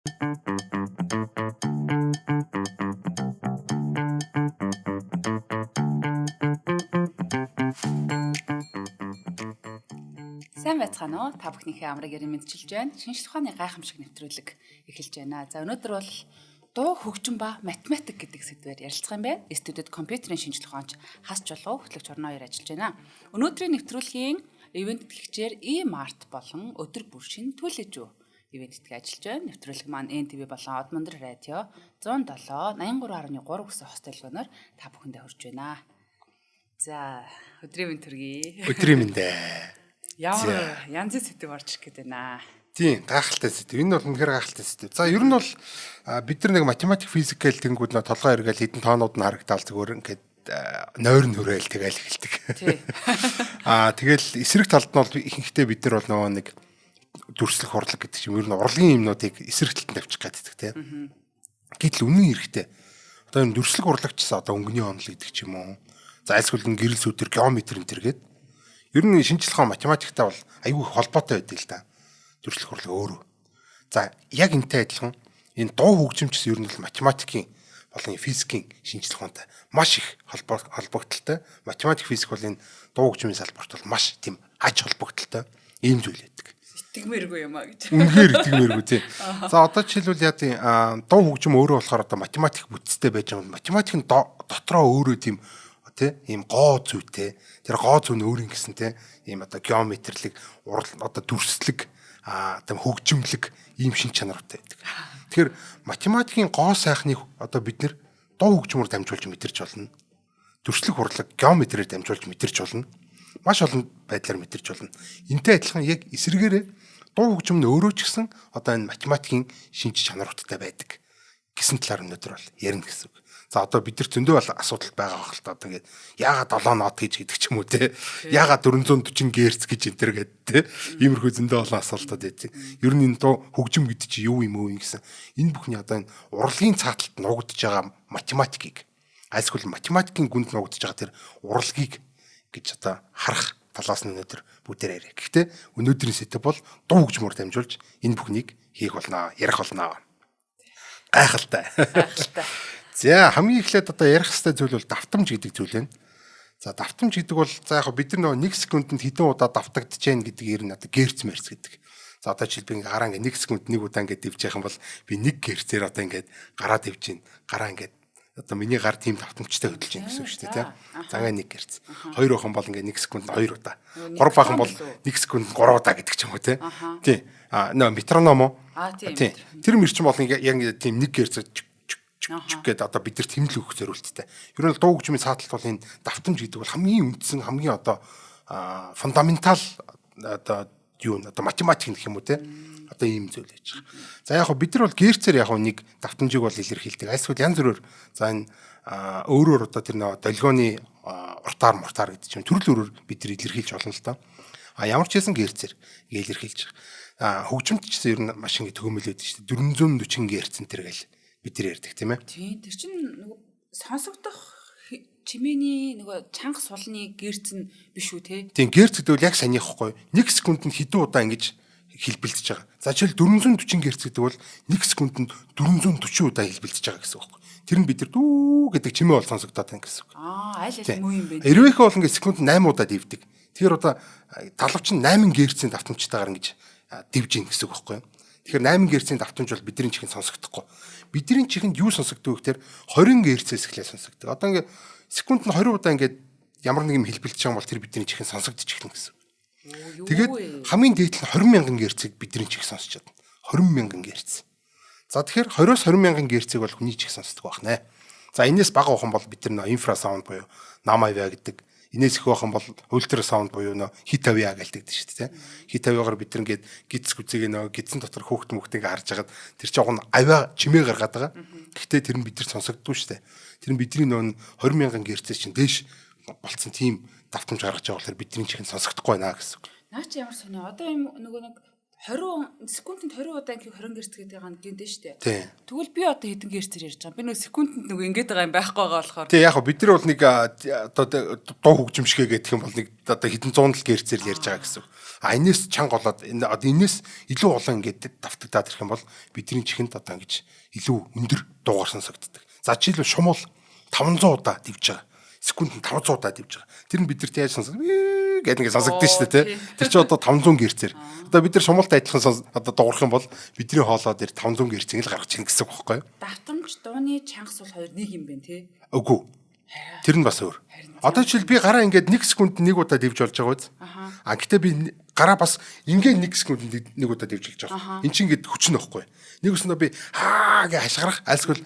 Сайн байцгаана уу? Та бүхнийхээ амрыг ярин мэдчилж байна. Шинжлэх ухааны гайхамшиг нэвтрүүлэг эхэлж байна. За өнөөдөр бол дуу хөгжим ба математик гэдэг сэдвээр ярилцах юм байна. Студид компьютерийн шинжлэх ухаанч Хас Жолгов хөтлөгч орно хоёр ажиллаж байна. Өнөөдрийн нэвтрүүлгийн ивент тэтгэгчээр E-Mart болон өдөр бүр шин түлээж үү ивент тэтгэж ажиллаж байна. Нэвтрүүлэг маань NTV болон Од Мандар радио 107 83.3 гэсэн хостелгоноор та бүхэндээ хүрч байна. За өдрийн мэнд төргий. Өдрийн мэндэ. Ямар янзын сэдв орж ирэх гээд байна. Тийм, гайхалтай сэдв. Энэ бол үнэхээр гайхалтай сэдв. За ер нь бол бид нар нэг математик, физикэл тэнгууд нөө толгой эргээл хэдэн тоонууд нь харагдаал зүгээр ингээд нойр нь хүрээл тэгэл эхэлдэг. Тэгэл эсрэг талд нь бол ихэнхдээ бид нар бол нөгөө нэг дүрслэх урлаг гэдэг чинь ер нь урлагийн юмнуудыг эсрэг талд нь авчих гэдэг тийм. Гэтэл үнэн хэрэгтэй. Одоо энэ дүрслэх урлагчсаа одоо өнгөний онол гэдэг ч юм уу. За альсгүл нь гэрэл сүдэр геометр энэ төргээд ер нь шинжлэх ухаан математиктай бол аюул их холбоотой байдаг л да. Дүрслэх урлаг өөрөө. За яг энтэй адилхан энэ дуу хөгжимчс ер нь бол математикийн болон физикийн шинжлэх ухаантай маш их холбогдолтой. Математик, физик бол энэ дуу хөгжмийн салбарт бол маш тийм аж холбогдолтой ийм зүйл байдаг. Итгэмээргүй юм а гэж. Үнэхээр итгэмээргүй тийм. За одоо жишээлбэл яа тийм дуу хөгжим өөрөө болохоор одоо математик бүтцтэй байж байгаа юм. Математик нь дотроо өөрөө тийм ийм гоо зүйтэй тэр гоо зүй нь өөр юм гэсэн ийм одоо геометрлэг одоо дүрслэг одоо хөгжимлэг ийм шин чанартай байдаг. Тэгэхээр математикийн гоо сайхныг одоо бид нэр дуу хөгжмөөр дамжуулж мэдэрч болно. Дүрслэг урлаг геометрээр дамжуулж мэдэрч болно. Маш олон байдлаар мэдэрч болно. Энтэй адилхан яг эсрэгээрээ дуу хөгжим нь өөрөө ч гэсэн одоо энэ математикийн шинж чанаруудтай байдаг гэсэн талаар өнөөдөр бол ярина гэсэн үг. За одоо бид нар зөндөө бол асуудал байгаа байх л та одоо ингээд яагаад 7 нот гэж гэдэг ч юм уу те яагаад 440 Гц гэж энэ төр гэдэг те иймэрхүү зөндөө олон асуултууд байдаг. Ер нь энэ дуу хөгжим гэдэг чинь юу юм уу гэсэн энэ бүхний одоо энэ урлагийн цааталд нуугдж байгаа математикийг альсгүл математикийн гүнд нуугдж байгаа тэр урлагийг гэж одоо харах талаас нь өнөөдөр бүгдээр яриа. Гэхдээ өнөөдрийн сэдэв бол дуу хөгжмөөр дамжуулж энэ бүхнийг хийх болно, ярих болно. Гайхалтай. За хамгийн эхлээд одоо ярих хэвээр зүйл бол давтамж гэдэг зүйл байна. За давтамж гэдэг бол за яг бид нар нөгөө 1 секундэд хэдэн удаа давтагдж гэн гэдгээр нь одоо герц мерц гэдэг. За одоо жишээлбэл ингээ гараа ингээ 1 секунд 1 удаа ингээ дэвж яхах юм бол би 1 герцээр одоо ингээ гараа дэвж гин. Гараа ингээ одоо миний гар тийм давтамжтай хөдөлж гин гэсэн үг шүү дээ тийм. Загаа 1 герц. 2 бахан бол ингээ 1 секунд 2 удаа. 3 бахан бол 1 секунд 3 удаа гэдэг ч юм уу тийм. Тийм. Нөө метроном уу? Тийм. Тэр мөрчин бол яг ингээ тийм 1 герц гэдэг одоо бид нар тэмдэглэл өгөх зорилттой. Ер нь дуу хөгжмийн цааталт бол энэ давтамж гэдэг бол хамгийн үндсэн хамгийн одоо фундаментал одоо юу н одоо математик гэх юм уу те одоо ийм зүйл байж байгаа. За яг бид нар бол герцээр яг нэг давтамжийг бол илэрхийлдэг. Альсгүй янз бүрээр за энэ өөрөөр одоо тэр нэг долгионы уртаар муртаар гэдэг чинь төрөл өөрөөр бид нар илэрхийлж олно л доо. Ямар ч хэсэн герцээр илэрхийлж байгаа. Хөгжимд ч гэсэн ер нь маш ингэ төгөөмөлөд шүү дээ. 440 герц энэ гэл бид нар ярьдаг тийм ээ. Тийм тэр чинь нөгөө сонсогдох чимээний нөгөө чанга сулны герц нь биш үү те? Тийм герц гэдэг бол яг санийх хгүй. 1 секундэд хэдэн удаа ингэж хэлбэлдэж байгаа. За жишээл 440 герц гэдэг бол 1 секундэд 440 удаа хэлбэлдэж байгаа гэсэн үг байхгүй. Тэр нь бид нар дүү гэдэг чимээ бол сонсогдоод байна гэсэн үг. Аль аль муу юм бэ? Эрвэхэ бол ингэ секундэд 8 удаа дэвдэг. Тэгэхээр одоо талавч нь 8 герцийн давтамжтайгаар ингэж дэвж ийн гэсэн үг байхгүй. Тэгэхээр 8 герцийн давтамж бол бидний чихэнд сонсогдохгүй. Бидний чихэнд юу сонсогддог вэ гэхээр 20 герцээс эхлээ сонсогддог. Одоо ингээ секунд нь 20 удаа ингээ ямар нэг юм хэлбэлдэж байгаа бол тэр бидний чихэнд сонсогдож эхэлнэ гэсэн. Тэгээд хамгийн дээд нь 20 мянган герцийг бидний чих сонсч чадна. 20 мянган герц. За тэгэхээр 20-оос 20 мянган герцийг бол хүний чих сонсдог байх нэ. За энэс бага ухан бол бид нар инфрасаунд буюу намайва гэдэг. Инээс их бахан бол ультрасаунд буюу нөө хит авиа гэлдэг шүү дээ. Хит авиагаар бид нар ингээд гидс гүзээг нөө гидсэн дотор хөөхт мөхтийг харж хагаад тэр чинь авиа чимээ гаргаад байгаа. Гэхдээ тэр нь бид нар сонсогддгүй шүү дээ. Тэр нь бидний нөө 20 мянган герцээс чинь дээш болцсон тийм давтамж гаргаж байгаа болохоор бидний чихэнд сонсогдохгүй байна гэсэн. Наа чи ямар сонио. Одоо юм нөгөө нэг 20 секундэд 20 удаа ингээ 20 гэрц гэдэг нь гиндэ штэ. Тий. Тэгвэл би одоо хэдэн гэрцээр ярьж байгаа. Би нөгөө секундэд нөгөө ингээд байгаа юм байхгүй байгаа болохоор. Тий, яг бид нар бол нэг одоо дуу хөгжимшгэ гэх юм бол нэг одоо хэдэн 100 гэрцээр ярьж байгаа гэсэн. А энэс чанга болоод одоо энэс илүү олон ингээд давтагдаад ирэх юм бол бидний чихэнд одоо ингэж илүү өндөр дуугаар сонсогддог. За жишээлбэл шумуул 500 удаа дивж байгаа. Секундэд 500 удаа дивж байгаа. Тэр нь бидэрт яаж сонсогддог гэдэг ингэ сонсогдсон шүү дээ, тий. Тэр чинь одоо 500 гэрцээр. Одоо бид нар шумуултай адилхан одоо дуурах юм бол бидний хоолоо дээр 500 гэрцийг л гаргаж ирнэ гэсэн үг байхгүй юу? Давтамж дууны чангас бол хоёр нэг юм байна, тий. Үгүй. Тэр нь бас өөр. Одоо жишээл би гараа ингээд 1 секундэд 1 удаа дивж болж байгаа үз. А гэтээ би гараа бас ингээд 1 секундэд 1 удаа дивж болж байгаа. Энд чинь ингээд хүчин нөхгүй. Нэг өснөө би гэж хашгирах альсгүй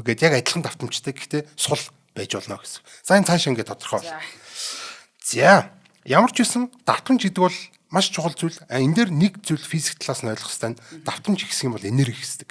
гэд яг адилхан давтамжтай гэхдээ сул байж болно гэсэн. За энэ цааш ингээд тодорхой бол. За ямар ч үсэн давтамж гэдэг бол маш чухал зүйл. Энэ дээр нэг зүйл физик талаас нь ойлгох хэрэгтэй. Давтамж гэсэн юм бол энерги гэсэн.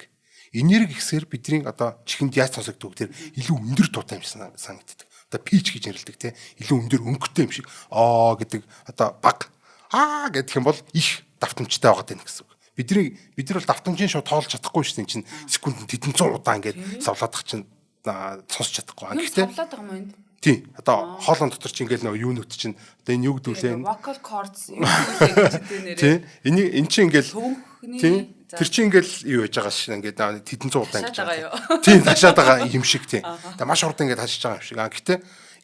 Энерги гэсээр бидний одоо чихэнд яаж сонсогддог тэр илүү өндөр дуутай юм шиг санагддаг. Одоо пич гэж нэрлэдэг те илүү өндөр өнгөтэй юм шиг гэдэг одоо баг гэдэг юм бол их давтамжтай байгаа тань гэсэн үг. Бид нар бол давтамжийн шууд тоолж чадахгүй шүү дээ. Энд чинь секундэд хэдэн 100 удаа ингээд савлаадах чинь сонсч чадахгүй. Гэхдээ савлаад байгаа юм энэ. Тий. Одоо хоолон дотор чи ингээл нөгөө юунууд чинь одоо энэ юу гэдүүлээ. Vocal cords юм гэж нэрээ. Тий. Энэ чи ингээл төвхний тэр чи ингээл юу яж байгаа шин ингээд хэдэн 100 удаа ингэж байгаа. Тий, ташаад байгаа юм шиг тий. Тэгээ маш урд ингээд хашиж байгаа юм шиг. Гэхдээ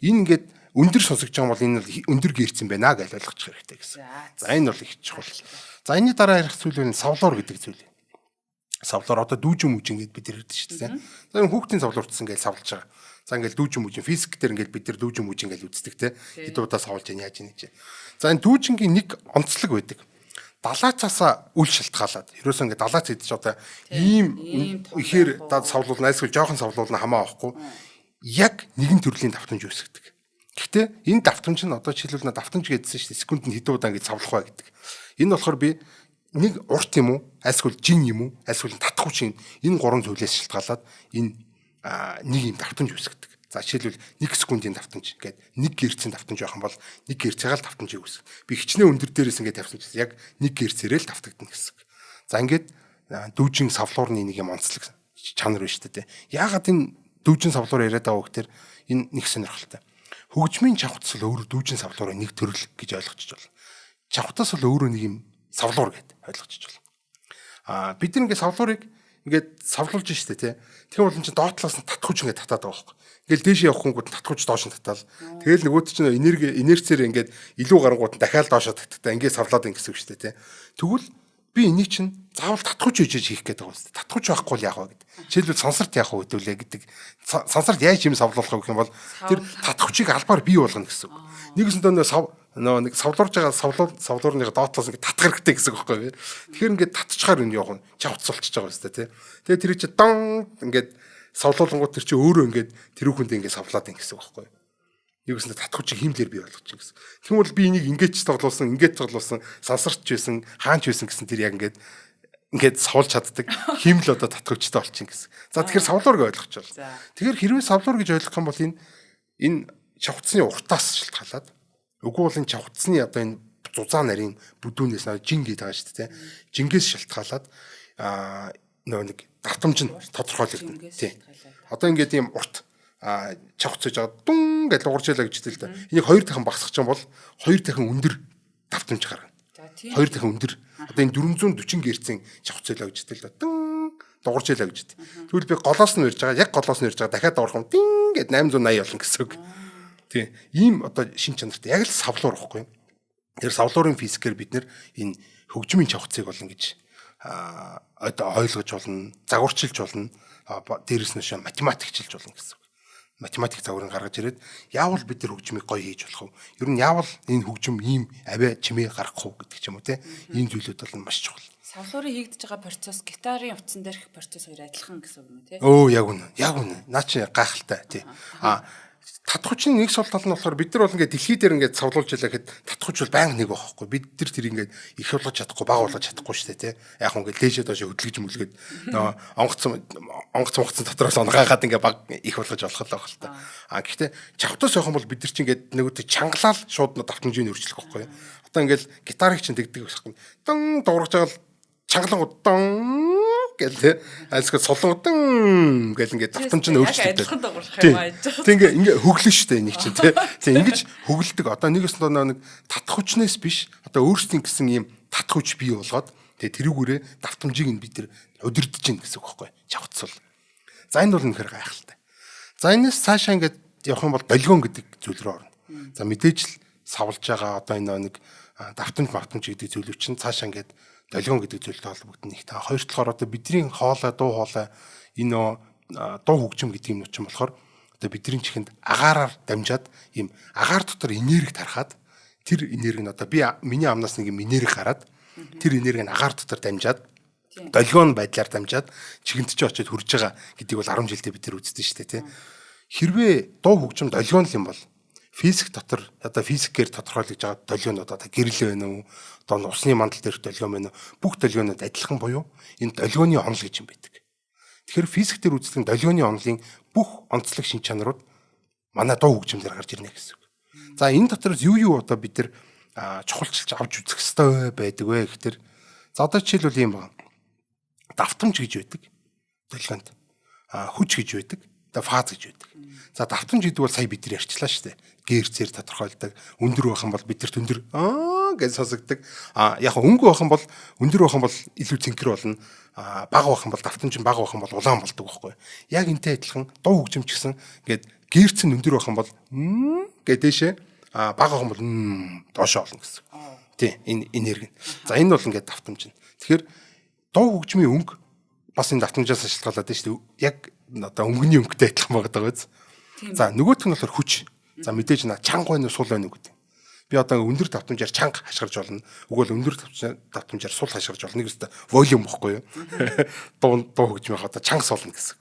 энэ ингээд өндөр сонсогдож байгаа бол энэ бол өндөр гэрцэн байна гэж ойлгочих хэрэгтэй гэсэн. За энэ бол их чухал. За энэний дараа ярих зүйл нь савлуур гэдэг зүйл. Савлуур одоо дүүжин мүжин гэдээ бид ярьдаг шүү дээ. За энэ хүүхдийн савлуурчсан гэж савлж байгаа. За ингээл дүүжин мүжин физик дээр ингээл бид нар дүүжин мүжин гэж үздэг те. Хэд удаа савлж яа яаж нэг. За энэ дүүжингийн нэг онцлог байдаг. Далаачаасаа үл шалтгаалаад ерөөсөө ингээд далаач идэж одоо ийм ихээр дад савлуул найсгүй жоохон савлуулна хамаа авахгүй яг нэгэн төрлийн давтамж үүсгдэг. Гэхдээ энэ давтамж нь одоо жишээлбэл давтамж гэдсэн шүү дээ секундэд хэдэн удаа ингээд савлах бай гэдэг. Энэ болохоор би нэг урт юм уу альсгүй жин юм уу альсгүй татахгүй чинь энэ гурван зүйлээс шалтгаалаад энэ нэг юм давтамж үүсгдэг. За жишээлбэл 1 секундын давтамж гэдэг 1 герцийн давтамж байх юм бол 1 герцээгаал давтамжийг үүсгэх. Би хичнээн өндөр дээрээс ингээд тавьсан чинь яг 1 герцээрээ л давтагдана гэсэн. За ингээд дүүжин савлуурны нэг юм онцлог чанар байна шүү дээ. Яагаад энэ дүүжин савлуур яриад байгаа вэ гэхээр энэ нэг сонирхолтой. Хөгжмийн чавхтас бол өөрөө дүүжин савлуурын нэг төрөл гэж ойлгочих болно. Чавхтас бол өөрөө нэг юм савлуур гэдэг ойлгочих болно. Бид нэг ингээд савлуурыг ингээд савлуулж штэ тий. Тэгэхээр бол энэ чинь доод талаас нь татхууч ингээд татаад байгаа байхгүй. Ингээл дээш явах хүнгүүд татхууч доош нь татаал. Тэгэл нөгөөд чинь инерцээр ингээд илүү гарангууд нь дахиад доошоо татдаг. Ингээд савлаад ин гэсэн үг штэ тий. Тэгвэл би энийг чинь заавал татхууч үжиж хийх гэдэг байгаа юм штэ. Татхууч байхгүй л яах вэ гэдэг. Жишээлбэл сансарт яах вэ хэдүүлээ гэдэг. Сансарт яаж юм савлуулах вэ гэх юм бол тэр татхуучийг албаар бий болгоно гэсэн үг. Нэгэсэндээ нэг савлуурж байгаа савлуурны доотлоос ингээд татах хэрэгтэй гэсэн үг байхгүй юу. Тэгэхээр ингээд татчихаар энэ явах нь чавцсуулчихж байгаа юм штэ тий. Тэгээ тэр чинь дан ингээд савлуулангууд тэр чинь өөрөө ингээд тэрүүхэнд ингээд савлаад ин гэсэн үг байхгүй юу. Нэгсэндээ татхуучийг химлэр бий болгож чинь гэсэн. Тэгмэл би энийг ингээд ч тоглуулсан, сансарч байсан, хаанч байсан гэсэн тэр яг ингээд савлж чаддаг химл одоо татхуучтай болчих гэсэн. За тэгэхээр савлуур гэж ойлгож байна. Тэгэхээр хэрвээ савлуур гэж ойлгох юм бол энэ чавхцны уртаас шалтгаалаад үгүй бол энэ чавхцны одоо энэ зузаан нарийн бүдүүнээс жин гэдэг байгаа шүү дээ. Жингээс шалтгаалаад нөгөө нэг давтамж нь тодорхойлогдсон. Тий. Одоо ингээд ийм урт чавхцж байгаа дүн гэж лууржээлаа гэж хэлдэг л да. Энийг 2 дахин багасгах юм бол 2 дахин өндөр давтамж гаргана. 2 дахин өндөр. Одоо энэ 440 герцийн чавхцлаа гэж хэлдэг л да. Дүн лууржээлаа гэж хэлдэг. Тэгвэл би голоос нь ирж байгаа, яг голоос нь ирж байгаа дахиад орох юм дин гэд 880 болно гэсэн үг. Тий. Ийм одоо шин чанартай яг л савлуур واخгүй. Тэр савлуурын физикээр бид нэр энэ хөгжмийн чавхцыг болно гэж одоо ойлгож болно, загварчилж болно, дээрэс нь математикчилж болно гэсэн үг. Математик загварыг гаргаж ирээд яавал бид нар хөгжмийг гоё хийж болох вэ? Ер нь яавал энэ хөгжим ийм авиа чимээ гаргах уу гэдэг ч юм уу те. Ийм зүйлүүд бол маш чухал. Савлуурын хийгдэж байгаа процесс гитарын утсан дээрх процесс хоёр адилхан гэсэн үг юм те. Өө яг үнэ. Наа чи гайхалтай тий. татхуучны нэг сул тал нь болохоор бид нар бол ингээд дэлхий дээр ингээд савлуулж ялаа гэхэд татхууч бол байнга нэг байхгүй. Бид нар тэр ингээд их болгож чадахгүй, бага болгож чадахгүй шүү дээ, тий. Яг ингээд лээжээ доош хөдөлгөж мүлгээд нөгөө онгоцсон дотроос онгаагаад ингээд баг их болгож болох л байх л та. Гэхдээ чавтас явах юм бол бид нар чинь ингээд нөгөөдөө чангалал шууд давтамжийг өөрчлөх байхгүй. Одоо ингээд гитарыг чинь тэгдэг байхгүй. Дан дуурж байгаа л чангалангууд дан гэл альсга солонгодан гэл ингээд давтамж нь өөрчлөгдөв. Тэг ингээ хөглөн штэ энийг чинь тий. Тэг ингэж хөглөдөг. Одоо нэгээс нэг татах хүчнээс биш. Одоо өөрсдийн гэсэн ийм татах хүч бий болгоод тэг тэрүүгээрээ давтамжийг нь бид тэр удирдах чинь гэсэн үг байхгүй. Чавцвал. За энэ бол үнэхээр гайхалтай. За энэс цаашаа ингээд явах юм бол долгион гэдэг зүйл рүү орно. За мэдээж л савлж байгаа одоо энэ нэг давтамж гэдэг зүйлүүд чинь цаашаа ингээд долгион гэдэг зүйлтэй холбогдно их та. Хоёр талаар одоо бидний хоолой, дуу хоолой энэ дуу хөгжим гэдэг юм чинь болохоор одоо бидний чихэнд агаараар дамжаад ийм агаар дотор энерги тарахад тэр энерги нь одоо миний амнаас нэг юм энерги гараад тэр энерги нь агаар дотор дамжаад долгион байдлаар дамжаад чихэнд ч очиод хурж байгаа гэдгийг бол 10 жилдээ бид нар үзсэн шүү дээ тий. Хэрвээ дуу хөгжим долгион л юм бол физик дотор одоо физикээр тодорхойлож байгаа долгионууд одоо гэрэл байна уу одоо усны мандал дээр долгион байна уу бүх долгионууд адилхан буюу энэ долгионы онол гэж юм байдаг. Тэгэхээр физик дээр үздэг долгионы онолын бүх онцлог шин чанарууд манай дуу хөгжимдэр гарч ирнэ гэсэн үг. За энэ дотроос юу одоо бид нар чухалчилж авч үзэх ёстой байдаг вэ гэхээр за одоо жишээлбэл юм байна. Давтамж гэж байдаг. Долгионд хүч гэж байдаг. Одоо фаз гэж байдаг. За давтамж гэдэг бол сая бид нар ярьчлаа шүү дээ. Герцээр тодорхойлдог. Өндөр байх юм бол бид нар өндөр гэж сонсогддог. Яг өнгө байх юм бол өндөр байх юм бол илүү цэнхэр болно. Бага байх юм бол давтамж нь бага байх юм бол улаан болдог байхгүй. Яг энтэй адилхан дуу хөгжим ч гэсэн ингээд герц нь өндөр байх юм бол гэдэг дэшээ бага байх юм бол доошоо олно гэсэн. Тий энэ энерги. За энэ бол ингээд давтамж нь. Тэгэхээр дуу хөгжмийн өнгө бас энэ давтамжаас шалтгаалаад байна шүү дээ. Яг одоо өнгөний өнгөтэй адилхан байгаа биз. За нөгөөх нь болохоор хүч. За мэдээж чанга байна уу сул байна уу гэдэг. Би одоо өндөр давтамжаар чанга хашгирч болно. Өгөөл өндөр давтамжаар сул хашгирч болно. Нэг өстө волюм бохгүй юу? Дуу хөгжмийн одоо чанга солно гэсэн.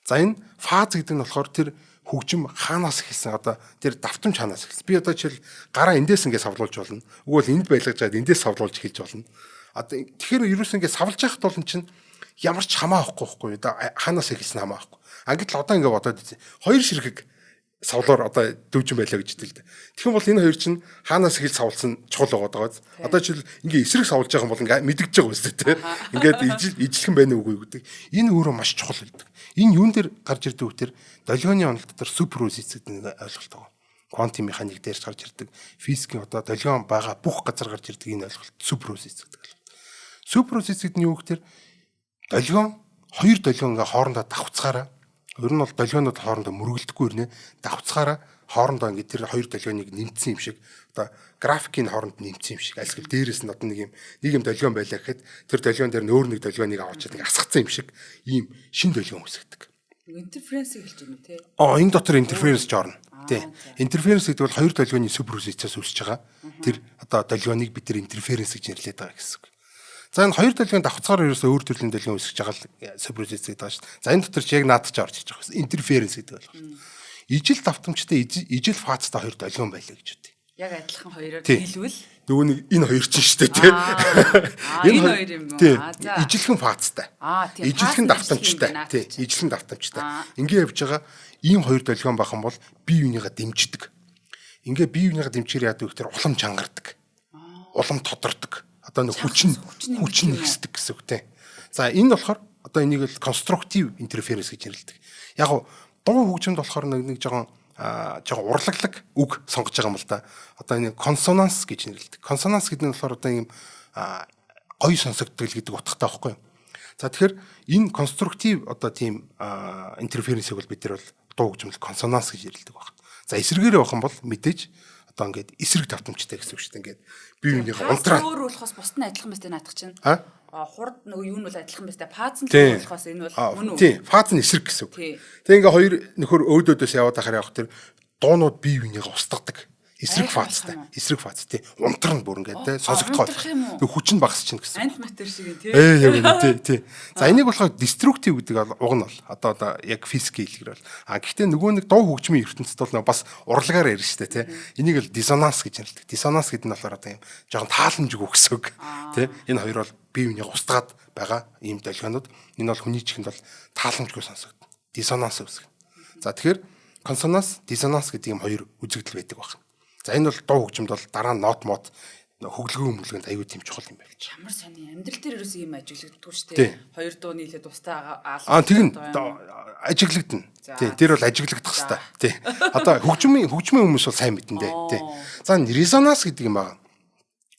За энэ фаз гэдэг нь болохоор тэр хөгжим хаанаас эхэлсэн одоо тэр давтамж хаанаас эхэлсэн. Би одоо жишээл гараа эндээс ингээд савлуулж болно. Өгөөл энд байлгаж чад эндээс савлуулж эхэлж болно. Одоо тэгэхээр ерөөс ингээд савлж яхад бол чинь ямар ч хамаа авахгүй байхгүй. Хаанаас эхэлсэн хамаа авахгүй. Ангид л одоо ингээд бодоод үзье. Хоёр ширхэг савлаар одоо дүүжин байлаа гэж хэлдэг. Тэгэх юм бол энэ хоёр чинь хаанаас эхэлж савлсан чухал байгаа даа. Одоо жишээл ингээ эсрэг савлж байгаа юм бол ингээ мэдгэж байгаа үстэй те. Ингээд ижилхэн байна уугүй гэдэг. Энэ өөрөө маш чухал байдаг. Энэ юун дээр гарч ирдэг үгээр долгионы онол дотор суперпозиц гэдэг нэг ойлголт байгаа. Квантын механик дээр гарч ирдэг. Физикийн одоо долгион байгаа бүх газар гарч ирдэг энэ ойлголт суперпозиц гэдэг. Суперпозиц гэдэг нь юу гэхээр долгион хоёр долгион ингээ хоорондоо давхцгаараа ер нь бол долгионууд хоорондоо мөргөлдөхгүй ирнэ. Давхцгаараа хоорондоо ингээ тэр хоёр долгионыг нэмсэн юм шиг одоо графикийн хооронд нэмсэн юм шиг альсгэл дээрээс нь одоо нэг юм долгион байлаа гэхэд тэр долгион дээр нь өөр нэг долгионыг аваачаад ингээ асгацсан юм шиг ийм шин долгион үүсгдэг. Интерференс хэлж байна үү те? Энэ дотор интерференс ч орно. Тий. Интерференс гэдэг бол хоёр долгионы суперпозицаас үүсэж байгаа. Тэр одоо долгионыг бид тэр интерференс гэж нэрлэдэг байгаа гэсэн үг. За энэ хоёр долгион давхцгаар ерөөсөө өөр төрлийн долгион үүсгэж байгаа л суперпозиц гэдэг байгаа шүү дээ. За энэ дотор ч яг наад ч орж иж байгаа гэсэн интерференс гэдэг байна. Ижил давтамжтай ижил фазтай хоёр долгион байлаа гэж үтэй. Яг адилхан хоёроор хэлвэл нөгөө нэг энэ хоёр чинь шүү дээ тий. Энэ хоёр юм байна. За ижилхэн фазтай. Ижилхэн давтамжтай. Тий. Ижилхэн давтамжтай. Ингээ явж байгаа ийм хоёр долгион байх юм бол бие биенийгээ дэмждэг. Ингээ бие биенийгээ дэмжээр яадаг гэхээр улам чангардаг. Улам тодордог. Одоо нэг хүчин нэгсдэг гэсэн үг те. За энэ болохоор одоо энийг л конструктив интерференс гэж нэрлэдэг. Яг гоо дуу хөгжимд болохоор нэг жоохон урлаглаг үг сонгож байгаа юм л да. Одоо энэ консонанс гэж нэрлэдэг. Консонанс гэдэг нь болохоор одоо ийм гоё сонсогддог гэдэг утгатай байхгүй юу? За тэгэхээр энэ конструктив одоо тийм интерференсийг бол бид нар бол дуу хөгжимд консонанс гэж нэрлэдэг байна. За эсрэгээр явах юм бол мэдээж одоо ингээд эсрэг давтамжтай гэсэн үг шүү дээ. Ингээд бие биенийхээ унтраа өөр болохоос бусд нь адилхан байстай наадах чинь. Хурд нөгөө юу нь бол адилхан байстай. Фаз нь болохоос энэ бол мөн үү? Тийм, фаз нь эсрэг гэсэн үг. Тэгээ ингээд хоёр нөхөр өөдөөдөөс яваад ахаар явах тэр дуунууд бие биенийхээ устгадаг. эсрэг фазтай. Эсрэг фаз тий. Унтар нь бүр ингээд тий сонсогдохоо. Тэг хүч нь багасч чинь гэсэн. Антиматер шиг тий. Яг үнэ тий. За энийг болохоор деструктив гэдэг уг нь бол одоо яг физик хэлгээр бол. Гэхдээ нөгөө нэг дуу хөгжмийн ертөнцид бол бас урлагаар ярина шүү дээ тий. Энийг л диссонанс гэж нэрлэдэг. Диссонанс гэдэг нь болохоор одоо юм жоохон тааламжиг өгсөг тий. Энэ хоёр бол бие биенийг устгаад байгаа ийм долгионууд. Энэ бол хүний чихэнд бол тааламжгүй сонсогдно. Диссонанс үүсгэнэ. За тэгэхээр консонанс, диссонанс гэдэг юм хоёр үзэгдэл байдаг байна. За энэ бол дуу хөгжимд бол дараа нь нот мод хөглөгөө өмлгөнд аюу тийм чухал юм байна гэж. Ямар сони амьдрал дээр ерөөсөө юм ажиглагддаггүй шүү дээ. Хоёр дуу нийлээд устаа тэг нь ажиглагдана. Тий, тэр бол ажиглагдах хэвээр. Тий. Одоо хөгжмийн хүмүүс бол сайн мэднэ дээ. Тий. За резонанс гэдэг юм байна.